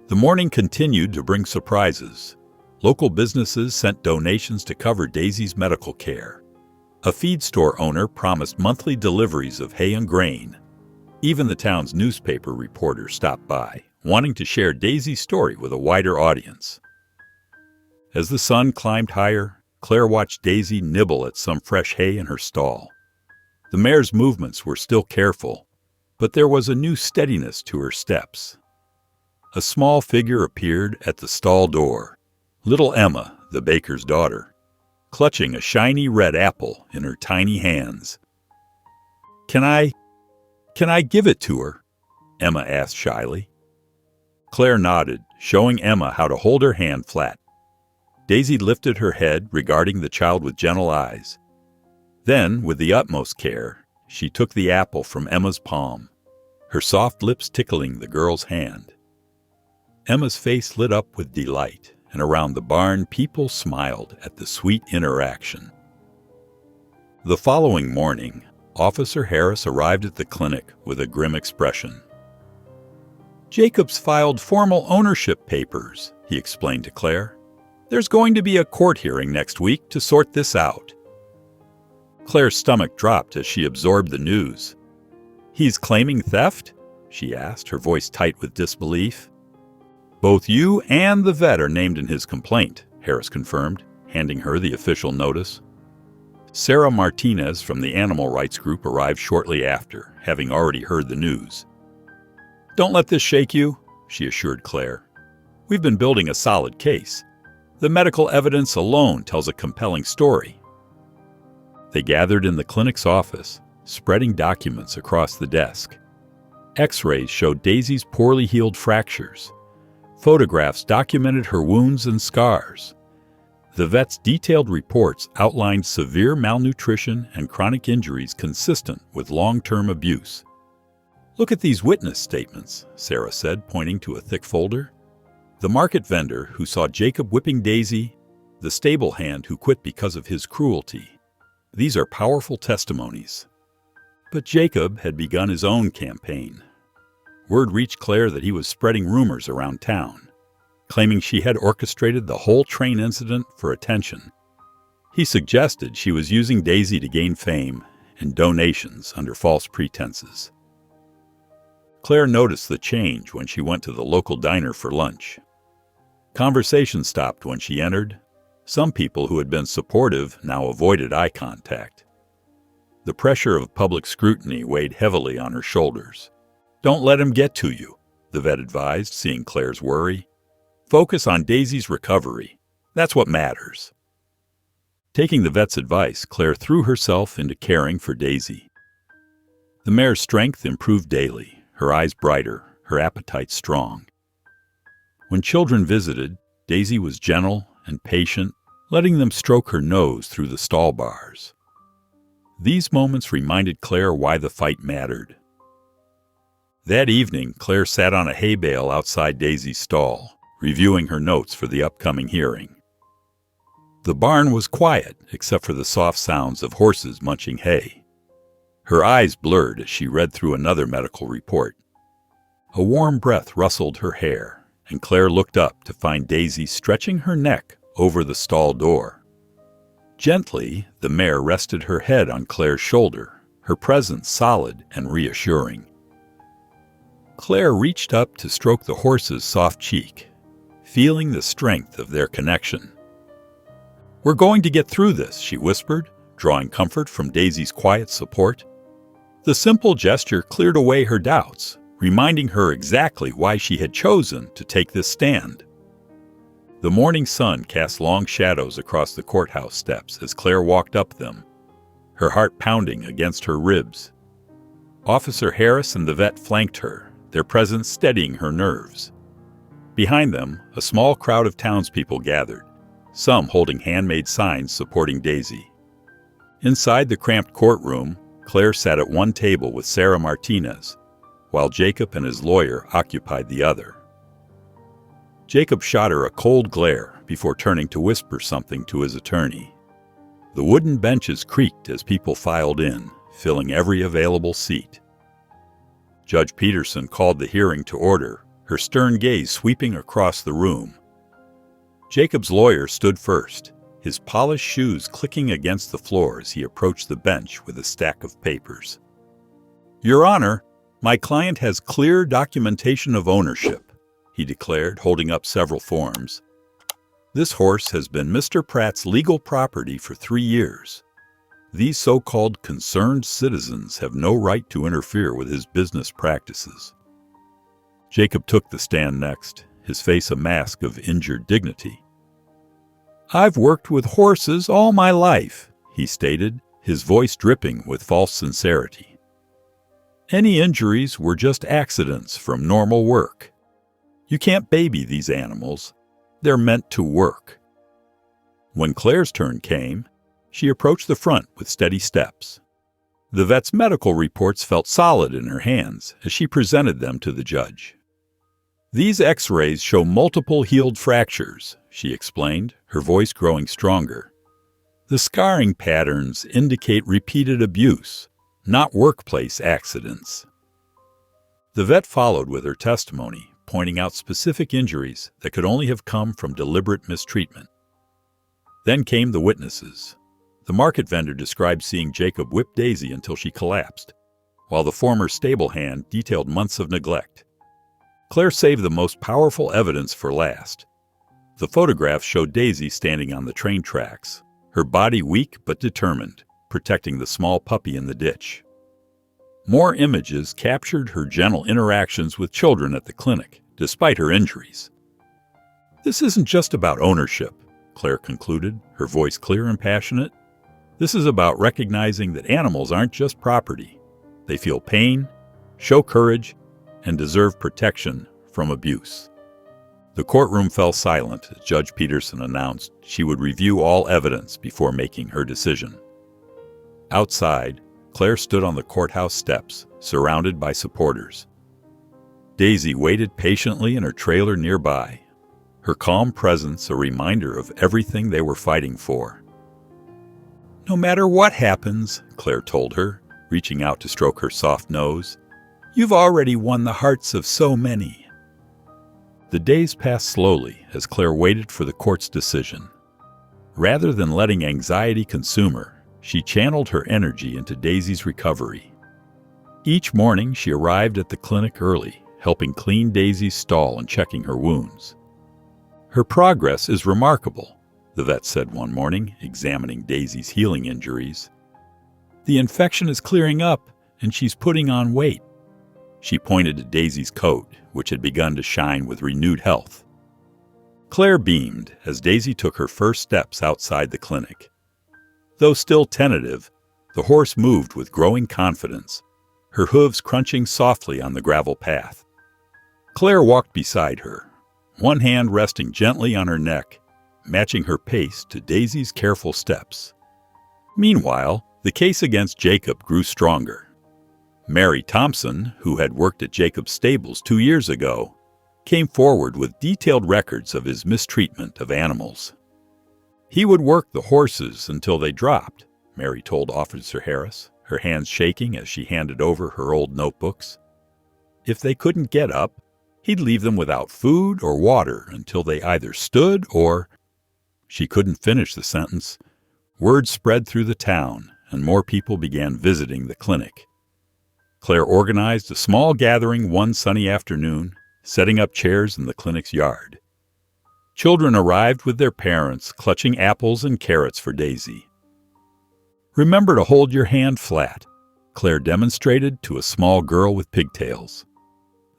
The morning continued to bring surprises. Local businesses sent donations to cover Daisy's medical care. A feed store owner promised monthly deliveries of hay and grain. Even the town's newspaper reporter stopped by, wanting to share Daisy's story with a wider audience. As the sun climbed higher, Claire watched Daisy nibble at some fresh hay in her stall. The mare's movements were still careful, but there was a new steadiness to her steps. A small figure appeared at the stall door, little Emma, the baker's daughter, clutching a shiny red apple in her tiny hands. Can I give it to her?" Emma asked shyly. Claire nodded, showing Emma how to hold her hand flat. Daisy lifted her head, regarding the child with gentle eyes. Then, with the utmost care, she took the apple from Emma's palm, her soft lips tickling the girl's hand. Emma's face lit up with delight, and around the barn people smiled at the sweet interaction. The following morning, Officer Harris arrived at the clinic with a grim expression. "Jacob's filed formal ownership papers," he explained to Claire. "There's going to be a court hearing next week to sort this out." Claire's stomach dropped as she absorbed the news. "He's claiming theft?" she asked, her voice tight with disbelief. "Both you and the vet are named in his complaint," Harris confirmed, handing her the official notice. Sarah Martinez from the animal rights group arrived shortly after, having already heard the news. "Don't let this shake you," she assured Claire. "We've been building a solid case. The medical evidence alone tells a compelling story." They gathered in the clinic's office, spreading documents across the desk. X-rays showed Daisy's poorly healed fractures. Photographs documented her wounds and scars. The vet's detailed reports outlined severe malnutrition and chronic injuries consistent with long-term abuse. "Look at these witness statements," Sarah said, pointing to a thick folder. "The market vendor who saw Jacob whipping Daisy, the stable hand who quit because of his cruelty. These are powerful testimonies." But Jacob had begun his own campaign. Word reached Claire that he was spreading rumors around town, claiming she had orchestrated the whole train incident for attention. He suggested she was using Daisy to gain fame and donations under false pretenses. Claire noticed the change when she went to the local diner for lunch. Conversation stopped when she entered. Some people who had been supportive now avoided eye contact. The pressure of public scrutiny weighed heavily on her shoulders. "Don't let him get to you," the vet advised, seeing Claire's worry. "Focus on Daisy's recovery. That's what matters." Taking the vet's advice, Claire threw herself into caring for Daisy. The mare's strength improved daily, her eyes brighter, her appetite strong. When children visited, Daisy was gentle and patient, letting them stroke her nose through the stall bars. These moments reminded Claire why the fight mattered. That evening, Claire sat on a hay bale outside Daisy's stall, reviewing her notes for the upcoming hearing. The barn was quiet, except for the soft sounds of horses munching hay. Her eyes blurred as she read through another medical report. A warm breath rustled her hair, and Claire looked up to find Daisy stretching her neck over the stall door. Gently, the mare rested her head on Claire's shoulder, her presence solid and reassuring. Claire reached up to stroke the horse's soft cheek, feeling the strength of their connection. "We're going to get through this," she whispered, drawing comfort from Daisy's quiet support. The simple gesture cleared away her doubts, reminding her exactly why she had chosen to take this stand. The morning sun cast long shadows across the courthouse steps as Claire walked up them, her heart pounding against her ribs. Officer Harris and the vet flanked her, their presence steadying her nerves. Behind them, a small crowd of townspeople gathered, some holding handmade signs supporting Daisy. Inside the cramped courtroom, Claire sat at one table with Sarah Martinez, while Jacob and his lawyer occupied the other. Jacob shot her a cold glare before turning to whisper something to his attorney. The wooden benches creaked as people filed in, filling every available seat. Judge Peterson called the hearing to order, her stern gaze sweeping across the room. Jacob's lawyer stood first, his polished shoes clicking against the floor as he approached the bench with a stack of papers. "Your Honor, my client has clear documentation of ownership," he declared, holding up several forms. "This horse has been Mr. Pratt's legal property for 3 years. These so-called concerned citizens have no right to interfere with his business practices." Jacob took the stand next, his face a mask of injured dignity. "I've worked with horses all my life," he stated, his voice dripping with false sincerity. "Any injuries were just accidents from normal work. You can't baby these animals. They're meant to work." When Claire's turn came, she approached the front with steady steps. The vet's medical reports felt solid in her hands as she presented them to the judge. "These X-rays show multiple healed fractures," she explained, her voice growing stronger. "The scarring patterns indicate repeated abuse, not workplace accidents." The vet followed with her testimony, pointing out specific injuries that could only have come from deliberate mistreatment. Then came the witnesses. The market vendor described seeing Jacob whip Daisy until she collapsed, while the former stable hand detailed months of neglect. Claire saved the most powerful evidence for last. The photographs showed Daisy standing on the train tracks, her body weak but determined, protecting the small puppy in the ditch. More images captured her gentle interactions with children at the clinic, despite her injuries. "This isn't just about ownership," Claire concluded, her voice clear and passionate. "This is about recognizing that animals aren't just property. They feel pain, show courage, and deserve protection from abuse." The courtroom fell silent as Judge Peterson announced she would review all evidence before making her decision. Outside, Claire stood on the courthouse steps, surrounded by supporters. Daisy waited patiently in her trailer nearby, her calm presence a reminder of everything they were fighting for. "No matter what happens," Claire told her, reaching out to stroke her soft nose, "you've already won the hearts of so many." The days passed slowly as Claire waited for the court's decision. Rather than letting anxiety consume her, she channeled her energy into Daisy's recovery. Each morning she arrived at the clinic early, helping clean Daisy's stall and checking her wounds. "Her progress is remarkable," the vet said one morning, examining Daisy's healing injuries. "The infection is clearing up, and she's putting on weight." She pointed to Daisy's coat, which had begun to shine with renewed health. Claire beamed as Daisy took her first steps outside the clinic. Though still tentative, the horse moved with growing confidence, her hooves crunching softly on the gravel path. Claire walked beside her, one hand resting gently on her neck, matching her pace to Daisy's careful steps. Meanwhile, the case against Jacob grew stronger. Mary Thompson, who had worked at Jacob's stables 2 years ago, came forward with detailed records of his mistreatment of animals. "He would work the horses until they dropped," Mary told Officer Harris, her hands shaking as she handed over her old notebooks. "If they couldn't get up, he'd leave them without food or water until they either stood or—" She couldn't finish the sentence. Word spread through the town, and more people began visiting the clinic. Claire organized a small gathering one sunny afternoon, setting up chairs in the clinic's yard. Children arrived with their parents, clutching apples and carrots for Daisy. "Remember to hold your hand flat," Claire demonstrated to a small girl with pigtails.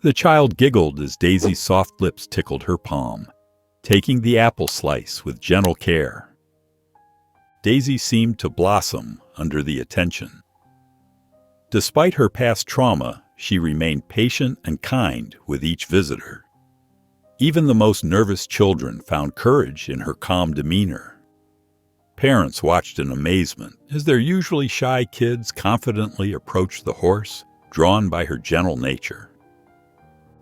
The child giggled as Daisy's soft lips tickled her palm, taking the apple slice with gentle care. Daisy seemed to blossom under the attention. Despite her past trauma, she remained patient and kind with each visitor. Even the most nervous children found courage in her calm demeanor. Parents watched in amazement as their usually shy kids confidently approached the horse, drawn by her gentle nature.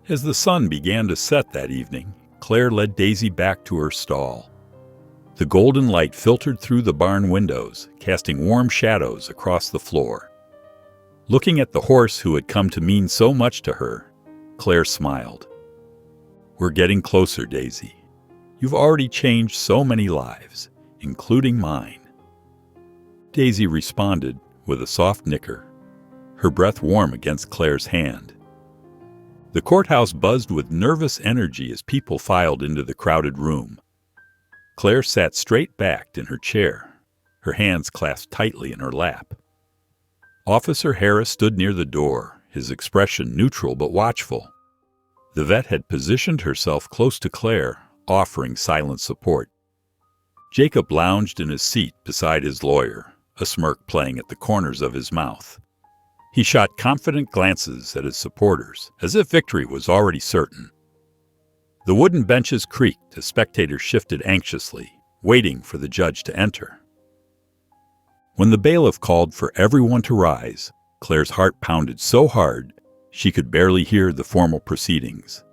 As the sun began to set that evening, Claire led Daisy back to her stall. The golden light filtered through the barn windows, casting warm shadows across the floor. Looking at the horse who had come to mean so much to her, Claire smiled. "We're getting closer, Daisy. You've already changed so many lives, including mine." Daisy responded with a soft nicker, her breath warm against Claire's hand. The courthouse buzzed with nervous energy as people filed into the crowded room. Claire sat straight-backed in her chair, her hands clasped tightly in her lap. Officer Harris stood near the door, his expression neutral but watchful. The vet had positioned herself close to Claire, offering silent support. Jacob lounged in his seat beside his lawyer, a smirk playing at the corners of his mouth. He shot confident glances at his supporters, as if victory was already certain. The wooden benches creaked as spectators shifted anxiously, waiting for the judge to enter. When the bailiff called for everyone to rise, Claire's heart pounded so hard she could barely hear the formal proceedings.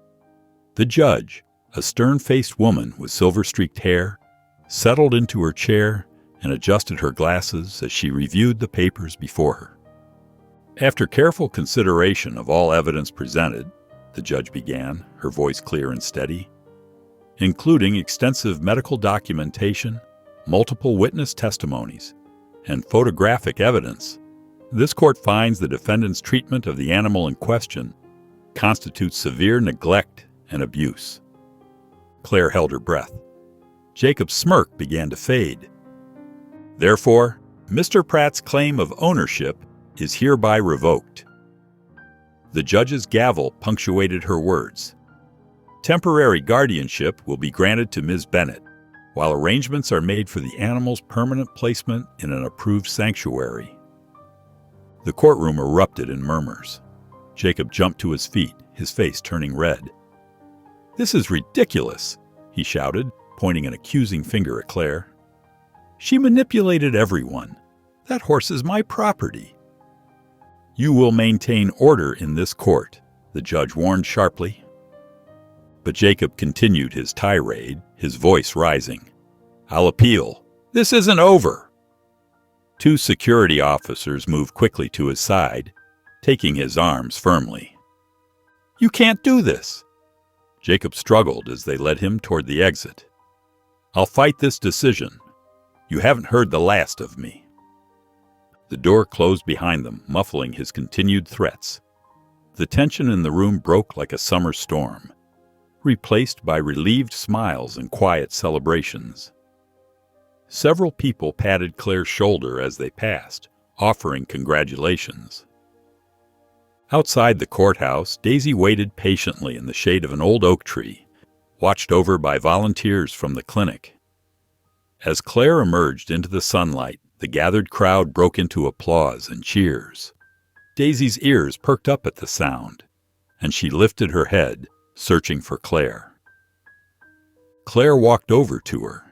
The judge, a stern-faced woman with silver-streaked hair, settled into her chair and adjusted her glasses as she reviewed the papers before her. After careful consideration of all evidence presented, the judge began, her voice clear and steady, including extensive medical documentation, multiple witness testimonies, and photographic evidence, this court finds the defendant's treatment of the animal in question constitutes severe neglect and abuse. Claire held her breath. Jacob's smirk began to fade. Therefore, Mr. Pratt's claim of ownership is hereby revoked. The judge's gavel punctuated her words. Temporary guardianship will be granted to Ms. Bennett, while arrangements are made for the animal's permanent placement in an approved sanctuary. The courtroom erupted in murmurs. Jacob jumped to his feet, his face turning red. "This is ridiculous," he shouted, pointing an accusing finger at Claire. "She manipulated everyone. That horse is my property." "You will maintain order in this court," the judge warned sharply. But Jacob continued his tirade, his voice rising. "I'll appeal. This isn't over." Two security officers moved quickly to his side, taking his arms firmly. "You can't do this." Jacob struggled as they led him toward the exit. "I'll fight this decision. You haven't heard the last of me." The door closed behind them, muffling his continued threats. The tension in the room broke like a summer storm, replaced by relieved smiles and quiet celebrations. Several people patted Claire's shoulder as they passed, offering congratulations. Outside the courthouse, Daisy waited patiently in the shade of an old oak tree, watched over by volunteers from the clinic. As Claire emerged into the sunlight, the gathered crowd broke into applause and cheers. Daisy's ears perked up at the sound, and she lifted her head, searching for Claire. Claire walked over to her,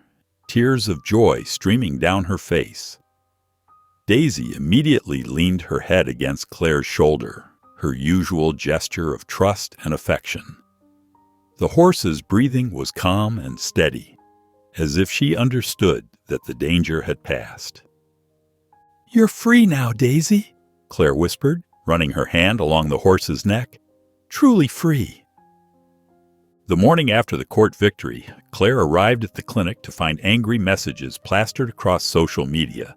tears of joy streaming down her face. Daisy immediately leaned her head against Claire's shoulder, her usual gesture of trust and affection. The horse's breathing was calm and steady, as if she understood that the danger had passed. "You're free now, Daisy," Claire whispered, running her hand along the horse's neck. "Truly free." The morning after the court victory, Claire arrived at the clinic to find angry messages plastered across social media.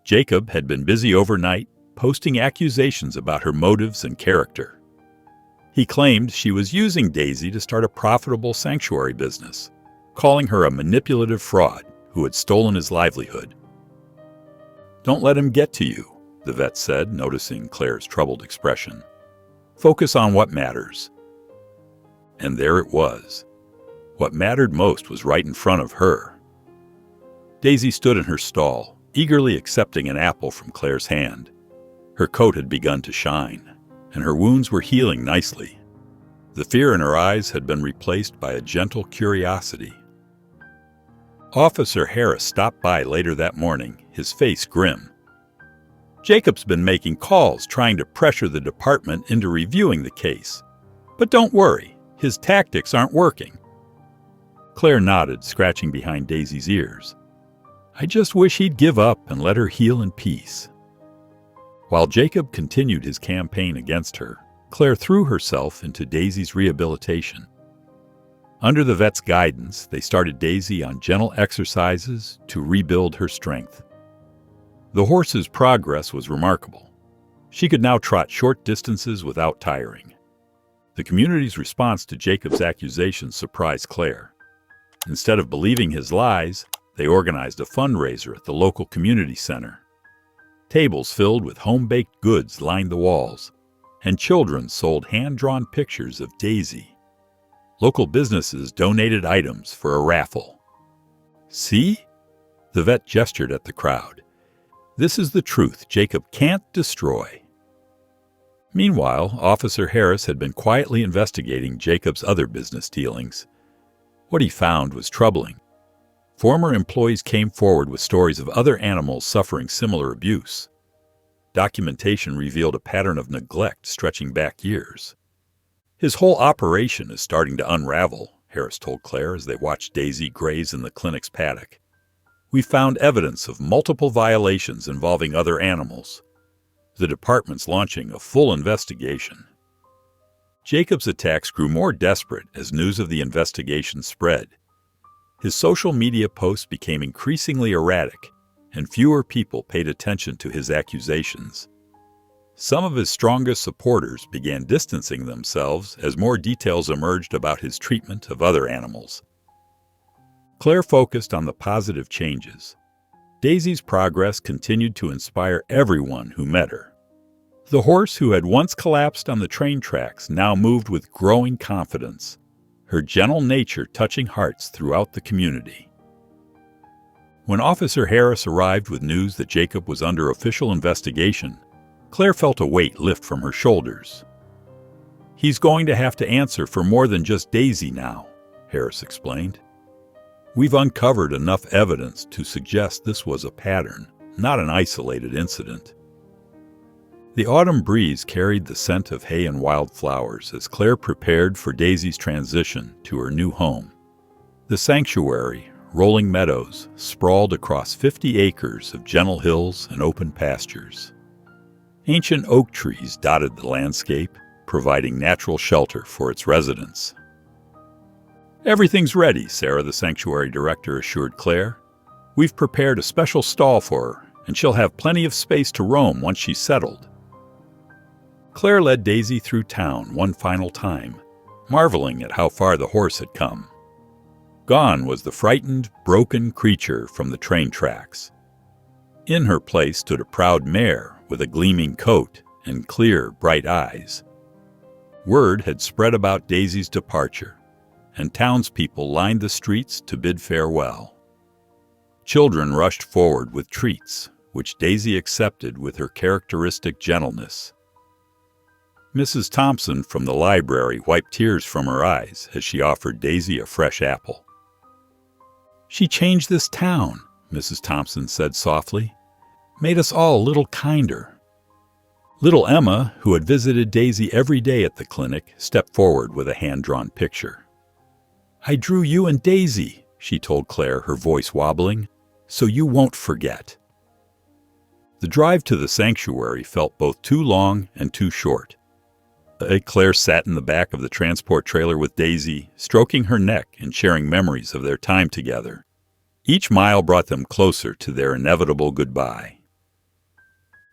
Jacob had been busy overnight, posting accusations about her motives and character. He claimed she was using Daisy to start a profitable sanctuary business, calling her a manipulative fraud who had stolen his livelihood. "Don't let him get to you," the vet said, noticing Claire's troubled expression. "Focus on what matters." And there it was. What mattered most was right in front of her. Daisy stood in her stall, eagerly accepting an apple from Claire's hand. Her coat had begun to shine, and her wounds were healing nicely. The fear in her eyes had been replaced by a gentle curiosity. Officer Harris stopped by later that morning, his face grim. "Jacob's been making calls trying to pressure the department into reviewing the case. But don't worry, his tactics aren't working." Claire nodded, scratching behind Daisy's ears. "I just wish he'd give up and let her heal in peace." While Jacob continued his campaign against her, Claire threw herself into Daisy's rehabilitation. Under the vet's guidance, they started Daisy on gentle exercises to rebuild her strength. The horse's progress was remarkable. She could now trot short distances without tiring. The community's response to Jacob's accusations surprised Claire. Instead of believing his lies, they organized a fundraiser at the local community center. Tables filled with home-baked goods lined the walls, and children sold hand-drawn pictures of Daisy. Local businesses donated items for a raffle. See? The vet gestured at the crowd. This is the truth Jacob can't destroy. Meanwhile, Officer Harris had been quietly investigating Jacob's other business dealings. What he found was troubling. Former employees came forward with stories of other animals suffering similar abuse. Documentation revealed a pattern of neglect stretching back years. His whole operation is starting to unravel, Harris told Claire as they watched Daisy graze in the clinic's paddock. We found evidence of multiple violations involving other animals. The department's launching a full investigation. Jacob's attacks grew more desperate as news of the investigation spread. His social media posts became increasingly erratic, and fewer people paid attention to his accusations. Some of his strongest supporters began distancing themselves as more details emerged about his treatment of other animals. Claire focused on the positive changes. Daisy's progress continued to inspire everyone who met her. The horse who had once collapsed on the train tracks now moved with growing confidence, her gentle nature touching hearts throughout the community. When Officer Harris arrived with news that Jacob was under official investigation, Claire felt a weight lift from her shoulders. He's going to have to answer for more than just Daisy now, Harris explained. We've uncovered enough evidence to suggest this was a pattern, not an isolated incident. The autumn breeze carried the scent of hay and wildflowers as Claire prepared for Daisy's transition to her new home. The sanctuary, rolling meadows, sprawled across 50 acres of gentle hills and open pastures. Ancient oak trees dotted the landscape, providing natural shelter for its residents. Everything's ready, Sarah, the sanctuary director, assured Claire. We've prepared a special stall for her, and she'll have plenty of space to roam once she's settled. Claire led Daisy through town one final time, marveling at how far the horse had come. Gone was the frightened, broken creature from the train tracks. In her place stood a proud mare with a gleaming coat and clear, bright eyes. Word had spread about Daisy's departure, and townspeople lined the streets to bid farewell. Children rushed forward with treats, which Daisy accepted with her characteristic gentleness. Mrs. Thompson from the library wiped tears from her eyes as she offered Daisy a fresh apple. She changed this town, Mrs. Thompson said softly, made us all a little kinder. Little Emma, who had visited Daisy every day at the clinic, stepped forward with a hand-drawn picture. I drew you and Daisy, she told Claire, her voice wobbling, so you won't forget. The drive to the sanctuary felt both too long and too short. Claire sat in the back of the transport trailer with Daisy, stroking her neck and sharing memories of their time together. Each mile brought them closer to their inevitable goodbye.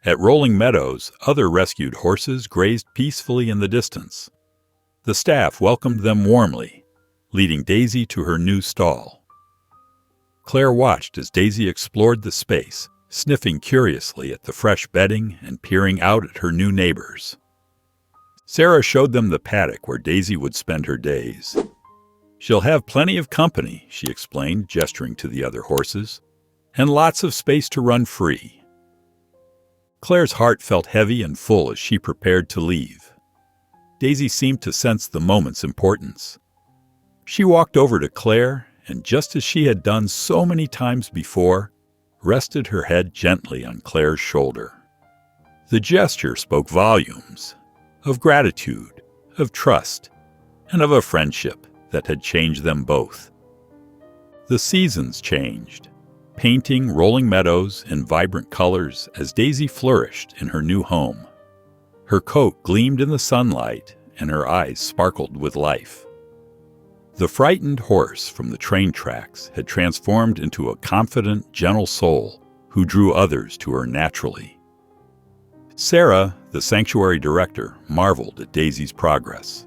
At Rolling Meadows, other rescued horses grazed peacefully in the distance. The staff welcomed them warmly, leading Daisy to her new stall. Claire watched as Daisy explored the space, sniffing curiously at the fresh bedding and peering out at her new neighbors. Sarah showed them the paddock where Daisy would spend her days. She'll have plenty of company, she explained, gesturing to the other horses, and lots of space to run free. Claire's heart felt heavy and full as she prepared to leave. Daisy seemed to sense the moment's importance. She walked over to Claire, and just as she had done so many times before, rested her head gently on Claire's shoulder. The gesture spoke volumes, of gratitude, of trust, and of a friendship that had changed them both. The seasons changed, painting rolling meadows in vibrant colors as Daisy flourished in her new home. Her coat gleamed in the sunlight, and her eyes sparkled with life. The frightened horse from the train tracks had transformed into a confident, gentle soul who drew others to her naturally. Sarah, the sanctuary director, marveled at Daisy's progress.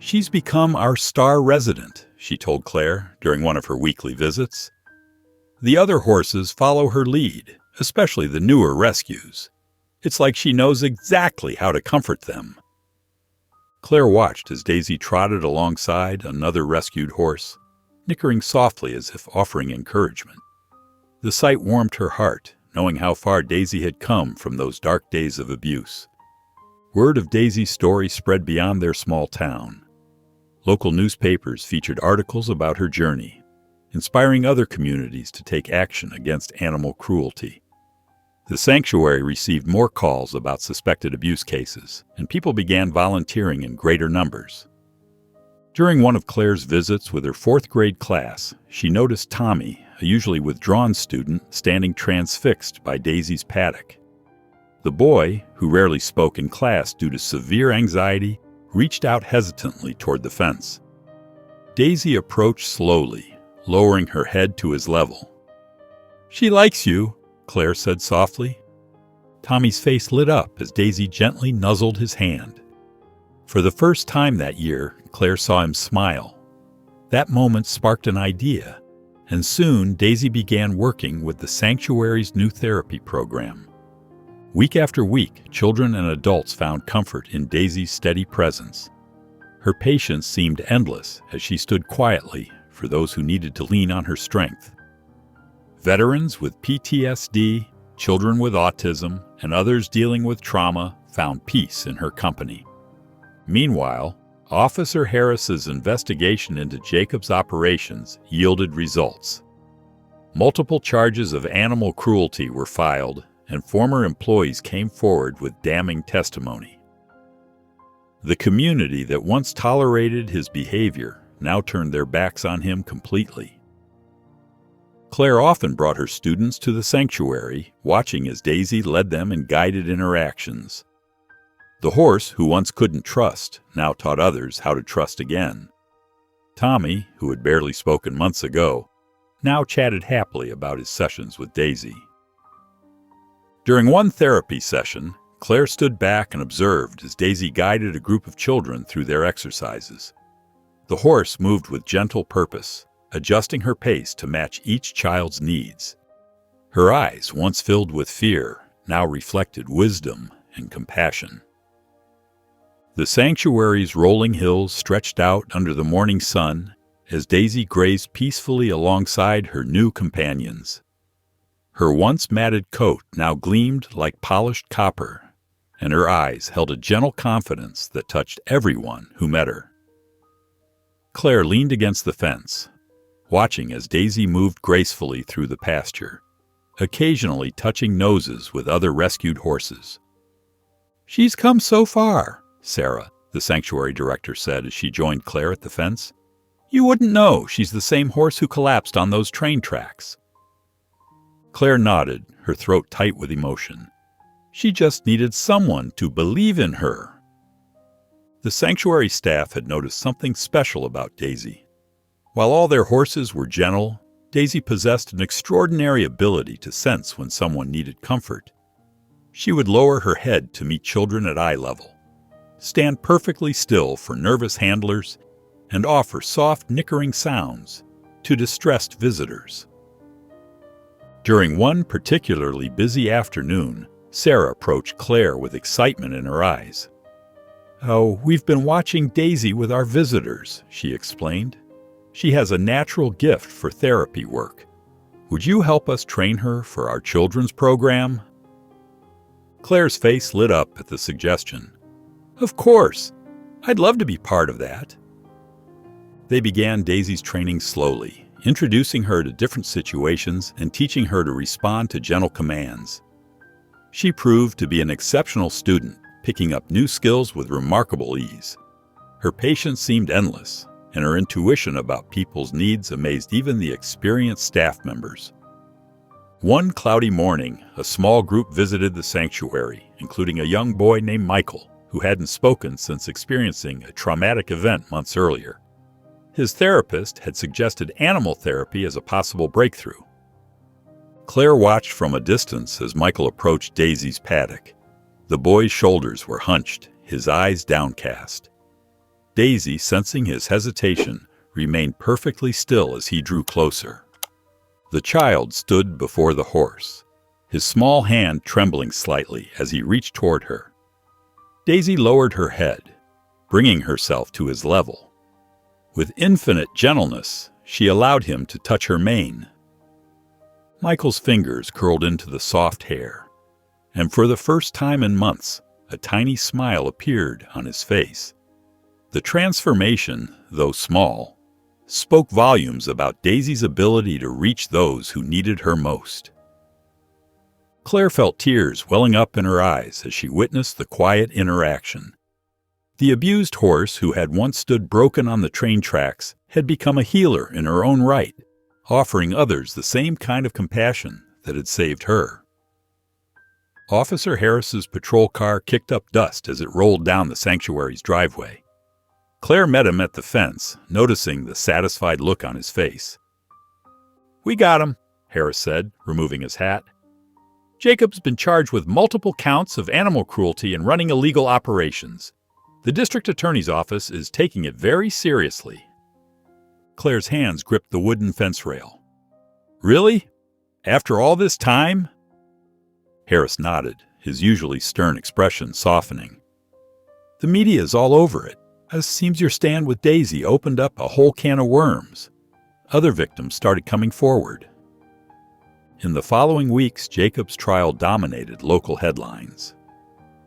"She's become our star resident," she told Claire during one of her weekly visits. "The other horses follow her lead, especially the newer rescues. It's like she knows exactly how to comfort them." Claire watched as Daisy trotted alongside another rescued horse, nickering softly as if offering encouragement. The sight warmed her heart, knowing how far Daisy had come from those dark days of abuse. Word of Daisy's story spread beyond their small town. Local newspapers featured articles about her journey, inspiring other communities to take action against animal cruelty. The sanctuary received more calls about suspected abuse cases, and people began volunteering in greater numbers. During one of Claire's visits with her fourth-grade class, she noticed Tommy, a usually withdrawn student, standing transfixed by Daisy's paddock. The boy, who rarely spoke in class due to severe anxiety, reached out hesitantly toward the fence. Daisy approached slowly, lowering her head to his level. "She likes you," Claire said softly. Tommy's face lit up as Daisy gently nuzzled his hand. For the first time that year, Claire saw him smile. That moment sparked an idea, and soon Daisy began working with the sanctuary's new therapy program. Week after week, children and adults found comfort in Daisy's steady presence. Her patience seemed endless as she stood quietly for those who needed to lean on her strength. Veterans with PTSD, children with autism, and others dealing with trauma found peace in her company. Meanwhile, Officer Harris's investigation into Jacob's operations yielded results. Multiple charges of animal cruelty were filed, and former employees came forward with damning testimony. The community that once tolerated his behavior now turned their backs on him completely. Claire often brought her students to the sanctuary, watching as Daisy led them in guided interactions. The horse, who once couldn't trust, now taught others how to trust again. Tommy, who had barely spoken months ago, now chatted happily about his sessions with Daisy. During one therapy session, Claire stood back and observed as Daisy guided a group of children through their exercises. The horse moved with gentle purpose, adjusting her pace to match each child's needs. Her eyes, once filled with fear, now reflected wisdom and compassion. The sanctuary's rolling hills stretched out under the morning sun as Daisy grazed peacefully alongside her new companions. Her once matted coat now gleamed like polished copper, and her eyes held a gentle confidence that touched everyone who met her. Claire leaned against the fence, watching as Daisy moved gracefully through the pasture, occasionally touching noses with other rescued horses. "She's come so far," Sarah, the sanctuary director, said as she joined Claire at the fence. "You wouldn't know she's the same horse who collapsed on those train tracks." Claire nodded, her throat tight with emotion. She just needed someone to believe in her. The sanctuary staff had noticed something special about Daisy. While all their horses were gentle, Daisy possessed an extraordinary ability to sense when someone needed comfort. She would lower her head to meet children at eye level, stand perfectly still for nervous handlers, and offer soft, nickering sounds to distressed visitors. During one particularly busy afternoon, Sarah approached Claire with excitement in her eyes. "Oh, we've been watching Daisy with our visitors," she explained. "She has a natural gift for therapy work. Would you help us train her for our children's program?" Claire's face lit up at the suggestion. "Of course! I'd love to be part of that." They began Daisy's training slowly, introducing her to different situations and teaching her to respond to gentle commands. She proved to be an exceptional student, picking up new skills with remarkable ease. Her patience seemed endless, and her intuition about people's needs amazed even the experienced staff members. One cloudy morning, a small group visited the sanctuary, including a young boy named Michael, who hadn't spoken since experiencing a traumatic event months earlier. His therapist had suggested animal therapy as a possible breakthrough. Claire watched from a distance as Michael approached Daisy's paddock. The boy's shoulders were hunched, his eyes downcast. Daisy, sensing his hesitation, remained perfectly still as he drew closer. The child stood before the horse, his small hand trembling slightly as he reached toward her. Daisy lowered her head, bringing herself to his level. With infinite gentleness, she allowed him to touch her mane. Michael's fingers curled into the soft hair, and for the first time in months, a tiny smile appeared on his face. The transformation, though small, spoke volumes about Daisy's ability to reach those who needed her most. Claire felt tears welling up in her eyes as she witnessed the quiet interaction. The abused horse, who had once stood broken on the train tracks, had become a healer in her own right, offering others the same kind of compassion that had saved her. Officer Harris's patrol car kicked up dust as it rolled down the sanctuary's driveway. Claire met him at the fence, noticing the satisfied look on his face. "We got him," Harris said, removing his hat. "Jacob's been charged with multiple counts of animal cruelty and running illegal operations. The district attorney's office is taking it very seriously." Claire's hands gripped the wooden fence rail. "Really? After all this time?" Harris nodded, his usually stern expression softening. "The media's all over it. It seems your stand with Daisy opened up a whole can of worms. Other victims started coming forward." In the following weeks, Jacob's trial dominated local headlines.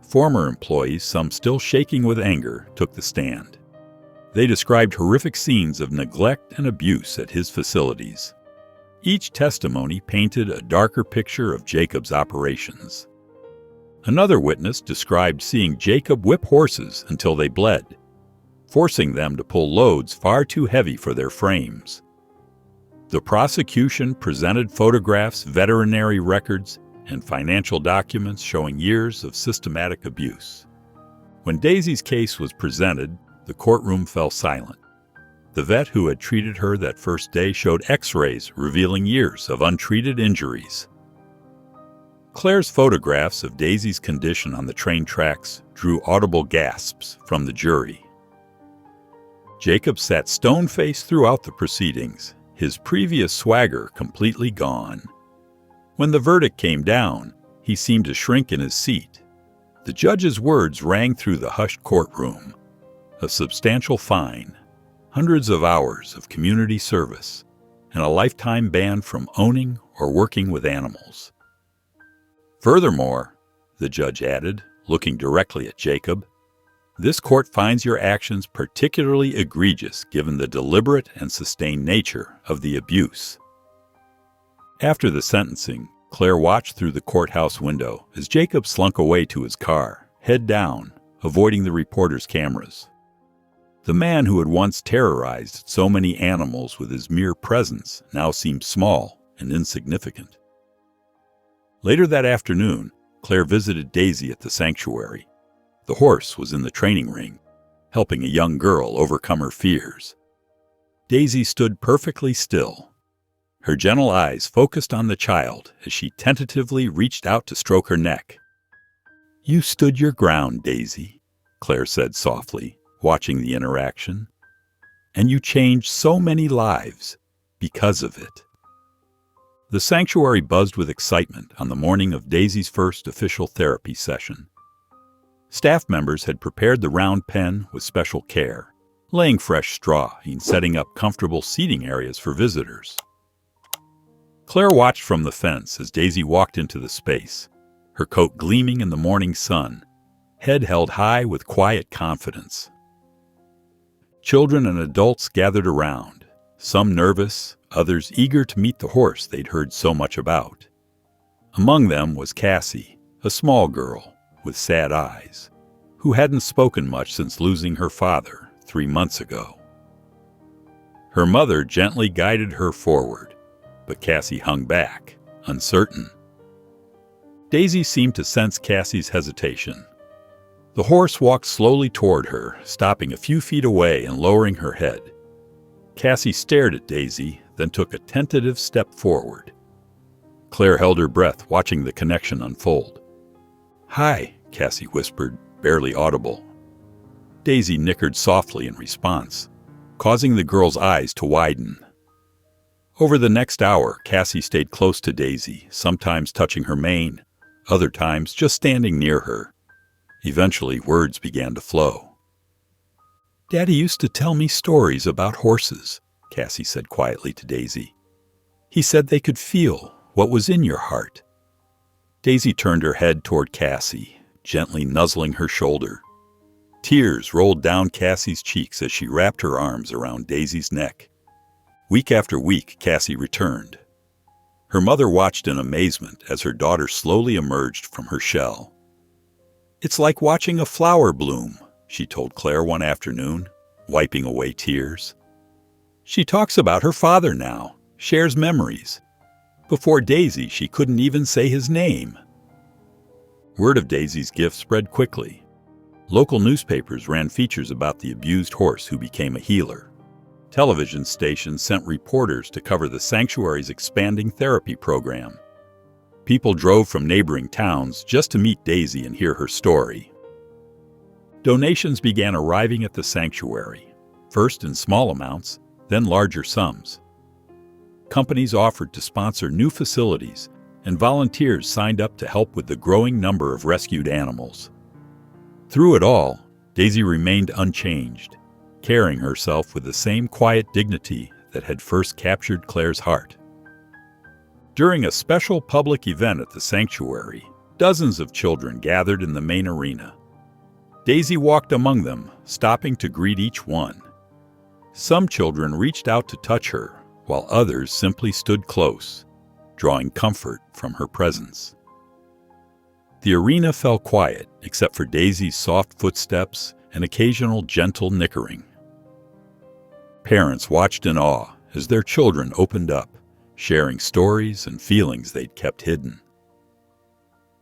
Former employees, some still shaking with anger, took the stand. They described horrific scenes of neglect and abuse at his facilities. Each testimony painted a darker picture of Jacob's operations. Another witness described seeing Jacob whip horses until they bled, forcing them to pull loads far too heavy for their frames. The prosecution presented photographs, veterinary records, and financial documents showing years of systematic abuse. When Daisy's case was presented, the courtroom fell silent. The vet who had treated her that first day showed X-rays revealing years of untreated injuries. Claire's photographs of Daisy's condition on the train tracks drew audible gasps from the jury. Jacob sat stone-faced throughout the proceedings, his previous swagger completely gone. When the verdict came down, he seemed to shrink in his seat. The judge's words rang through the hushed courtroom. A substantial fine, hundreds of hours of community service, and a lifetime ban from owning or working with animals. Furthermore, the judge added, looking directly at Jacob, "This court finds your actions particularly egregious given the deliberate and sustained nature of the abuse." After the sentencing, Claire watched through the courthouse window as Jacob slunk away to his car, head down, avoiding the reporters' cameras. The man who had once terrorized so many animals with his mere presence now seemed small and insignificant. Later that afternoon, Claire visited Daisy at the sanctuary. The horse was in the training ring, helping a young girl overcome her fears. Daisy stood perfectly still. Her gentle eyes focused on the child as she tentatively reached out to stroke her neck. "You stood your ground, Daisy," Claire said softly, watching the interaction. "And you changed so many lives because of it." The sanctuary buzzed with excitement on the morning of Daisy's first official therapy session. Staff members had prepared the round pen with special care, laying fresh straw and setting up comfortable seating areas for visitors. Claire watched from the fence as Daisy walked into the space, her coat gleaming in the morning sun, head held high with quiet confidence. Children and adults gathered around, some nervous, others eager to meet the horse they'd heard so much about. Among them was Cassie, a small girl with sad eyes, who hadn't spoken much since losing her father 3 months ago. Her mother gently guided her forward, but Cassie hung back, uncertain. Daisy seemed to sense Cassie's hesitation. The horse walked slowly toward her, stopping a few feet away and lowering her head. Cassie stared at Daisy, then took a tentative step forward. Claire held her breath, watching the connection unfold. "Hi," Cassie whispered, barely audible. Daisy nickered softly in response, causing the girl's eyes to widen. Over the next hour, Cassie stayed close to Daisy, sometimes touching her mane, other times just standing near her. Eventually, words began to flow. "Daddy used to tell me stories about horses," Cassie said quietly to Daisy. "He said they could feel what was in your heart." Daisy turned her head toward Cassie, gently nuzzling her shoulder. Tears rolled down Cassie's cheeks as she wrapped her arms around Daisy's neck. Week after week, Cassie returned. Her mother watched in amazement as her daughter slowly emerged from her shell. "It's like watching a flower bloom," she told Claire one afternoon, wiping away tears. "She talks about her father now, shares memories. Before Daisy, she couldn't even say his name." Word of Daisy's gift spread quickly. Local newspapers ran features about the abused horse who became a healer. Television stations sent reporters to cover the sanctuary's expanding therapy program. People drove from neighboring towns just to meet Daisy and hear her story. Donations began arriving at the sanctuary, first in small amounts, then larger sums. Companies offered to sponsor new facilities, and volunteers signed up to help with the growing number of rescued animals. Through it all, Daisy remained unchanged, carrying herself with the same quiet dignity that had first captured Claire's heart. During a special public event at the sanctuary, dozens of children gathered in the main arena. Daisy walked among them, stopping to greet each one. Some children reached out to touch her, while others simply stood close, drawing comfort from her presence. The arena fell quiet, except for Daisy's soft footsteps and occasional gentle nickering. Parents watched in awe as their children opened up, sharing stories and feelings they'd kept hidden.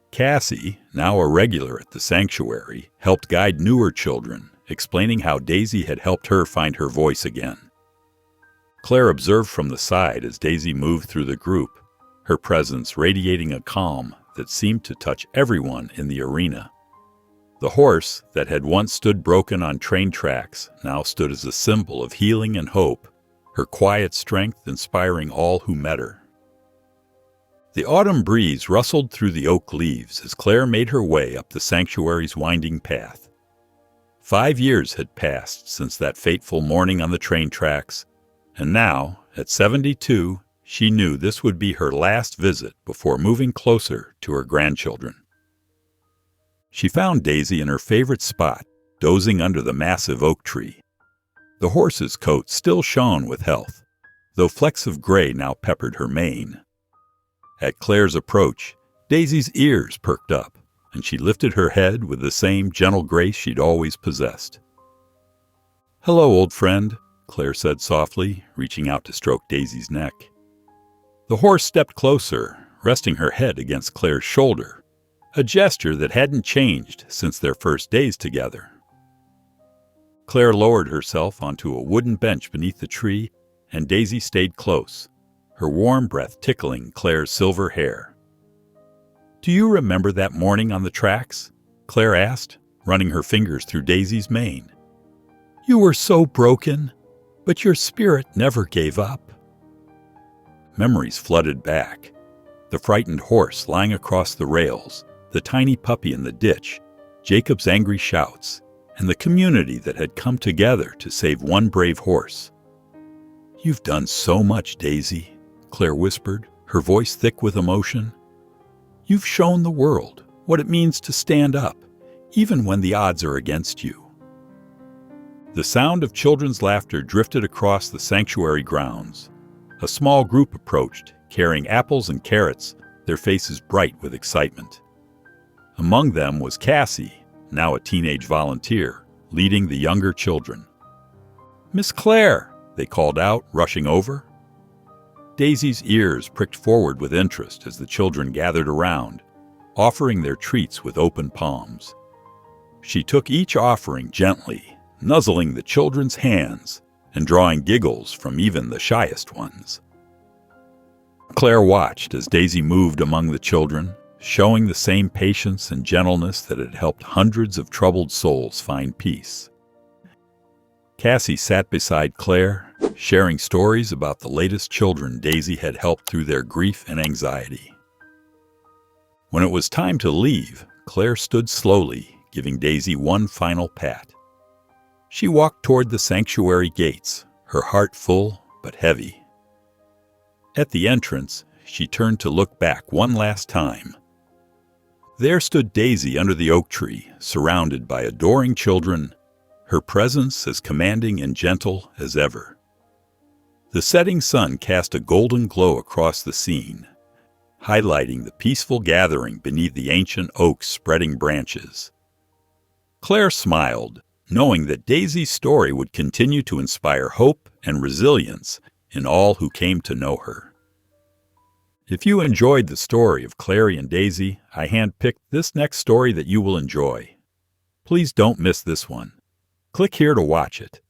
Cassie, now a regular at the sanctuary, helped guide newer children, explaining how Daisy had helped her find her voice again. Claire observed from the side as Daisy moved through the group, her presence radiating a calm that seemed to touch everyone in the arena. The horse that had once stood broken on train tracks now stood as a symbol of healing and hope, her quiet strength inspiring all who met her. The autumn breeze rustled through the oak leaves as Claire made her way up the sanctuary's winding path. 5 years had passed since that fateful morning on the train tracks, and now, at 72, she knew this would be her last visit before moving closer to her grandchildren. She found Daisy in her favorite spot, dozing under the massive oak tree. The horse's coat still shone with health, though flecks of gray now peppered her mane. At Claire's approach, Daisy's ears perked up, and she lifted her head with the same gentle grace she'd always possessed. "Hello, old friend," Claire said softly, reaching out to stroke Daisy's neck. The horse stepped closer, resting her head against Claire's shoulder, a gesture that hadn't changed since their first days together. Claire lowered herself onto a wooden bench beneath the tree, and Daisy stayed close, her warm breath tickling Claire's silver hair. "Do you remember that morning on the tracks?" Claire asked, running her fingers through Daisy's mane. "You were so broken, but your spirit never gave up." Memories flooded back. The frightened horse lying across the rails, the tiny puppy in the ditch, Jacob's angry shouts, and the community that had come together to save one brave horse. "You've done so much, Daisy," Claire whispered, her voice thick with emotion. "You've shown the world what it means to stand up, even when the odds are against you." The sound of children's laughter drifted across the sanctuary grounds. A small group approached, carrying apples and carrots, their faces bright with excitement. Among them was Cassie, now a teenage volunteer, leading the younger children. "Miss Claire," they called out, rushing over. Daisy's ears pricked forward with interest as the children gathered around, offering their treats with open palms. She took each offering gently, nuzzling the children's hands, and drawing giggles from even the shyest ones. Claire watched as Daisy moved among the children, showing the same patience and gentleness that had helped hundreds of troubled souls find peace. Cassie sat beside Claire, sharing stories about the latest children Daisy had helped through their grief and anxiety. When it was time to leave, Claire stood slowly, giving Daisy one final pat. She walked toward the sanctuary gates, her heart full but heavy. At the entrance, she turned to look back one last time. There stood Daisy under the oak tree, surrounded by adoring children, her presence as commanding and gentle as ever. The setting sun cast a golden glow across the scene, highlighting the peaceful gathering beneath the ancient oak's spreading branches. Claire smiled, knowing that Daisy's story would continue to inspire hope and resilience in all who came to know her. If you enjoyed the story of Clary and Daisy, I handpicked this next story that you will enjoy. Please don't miss this one. Click here to watch it.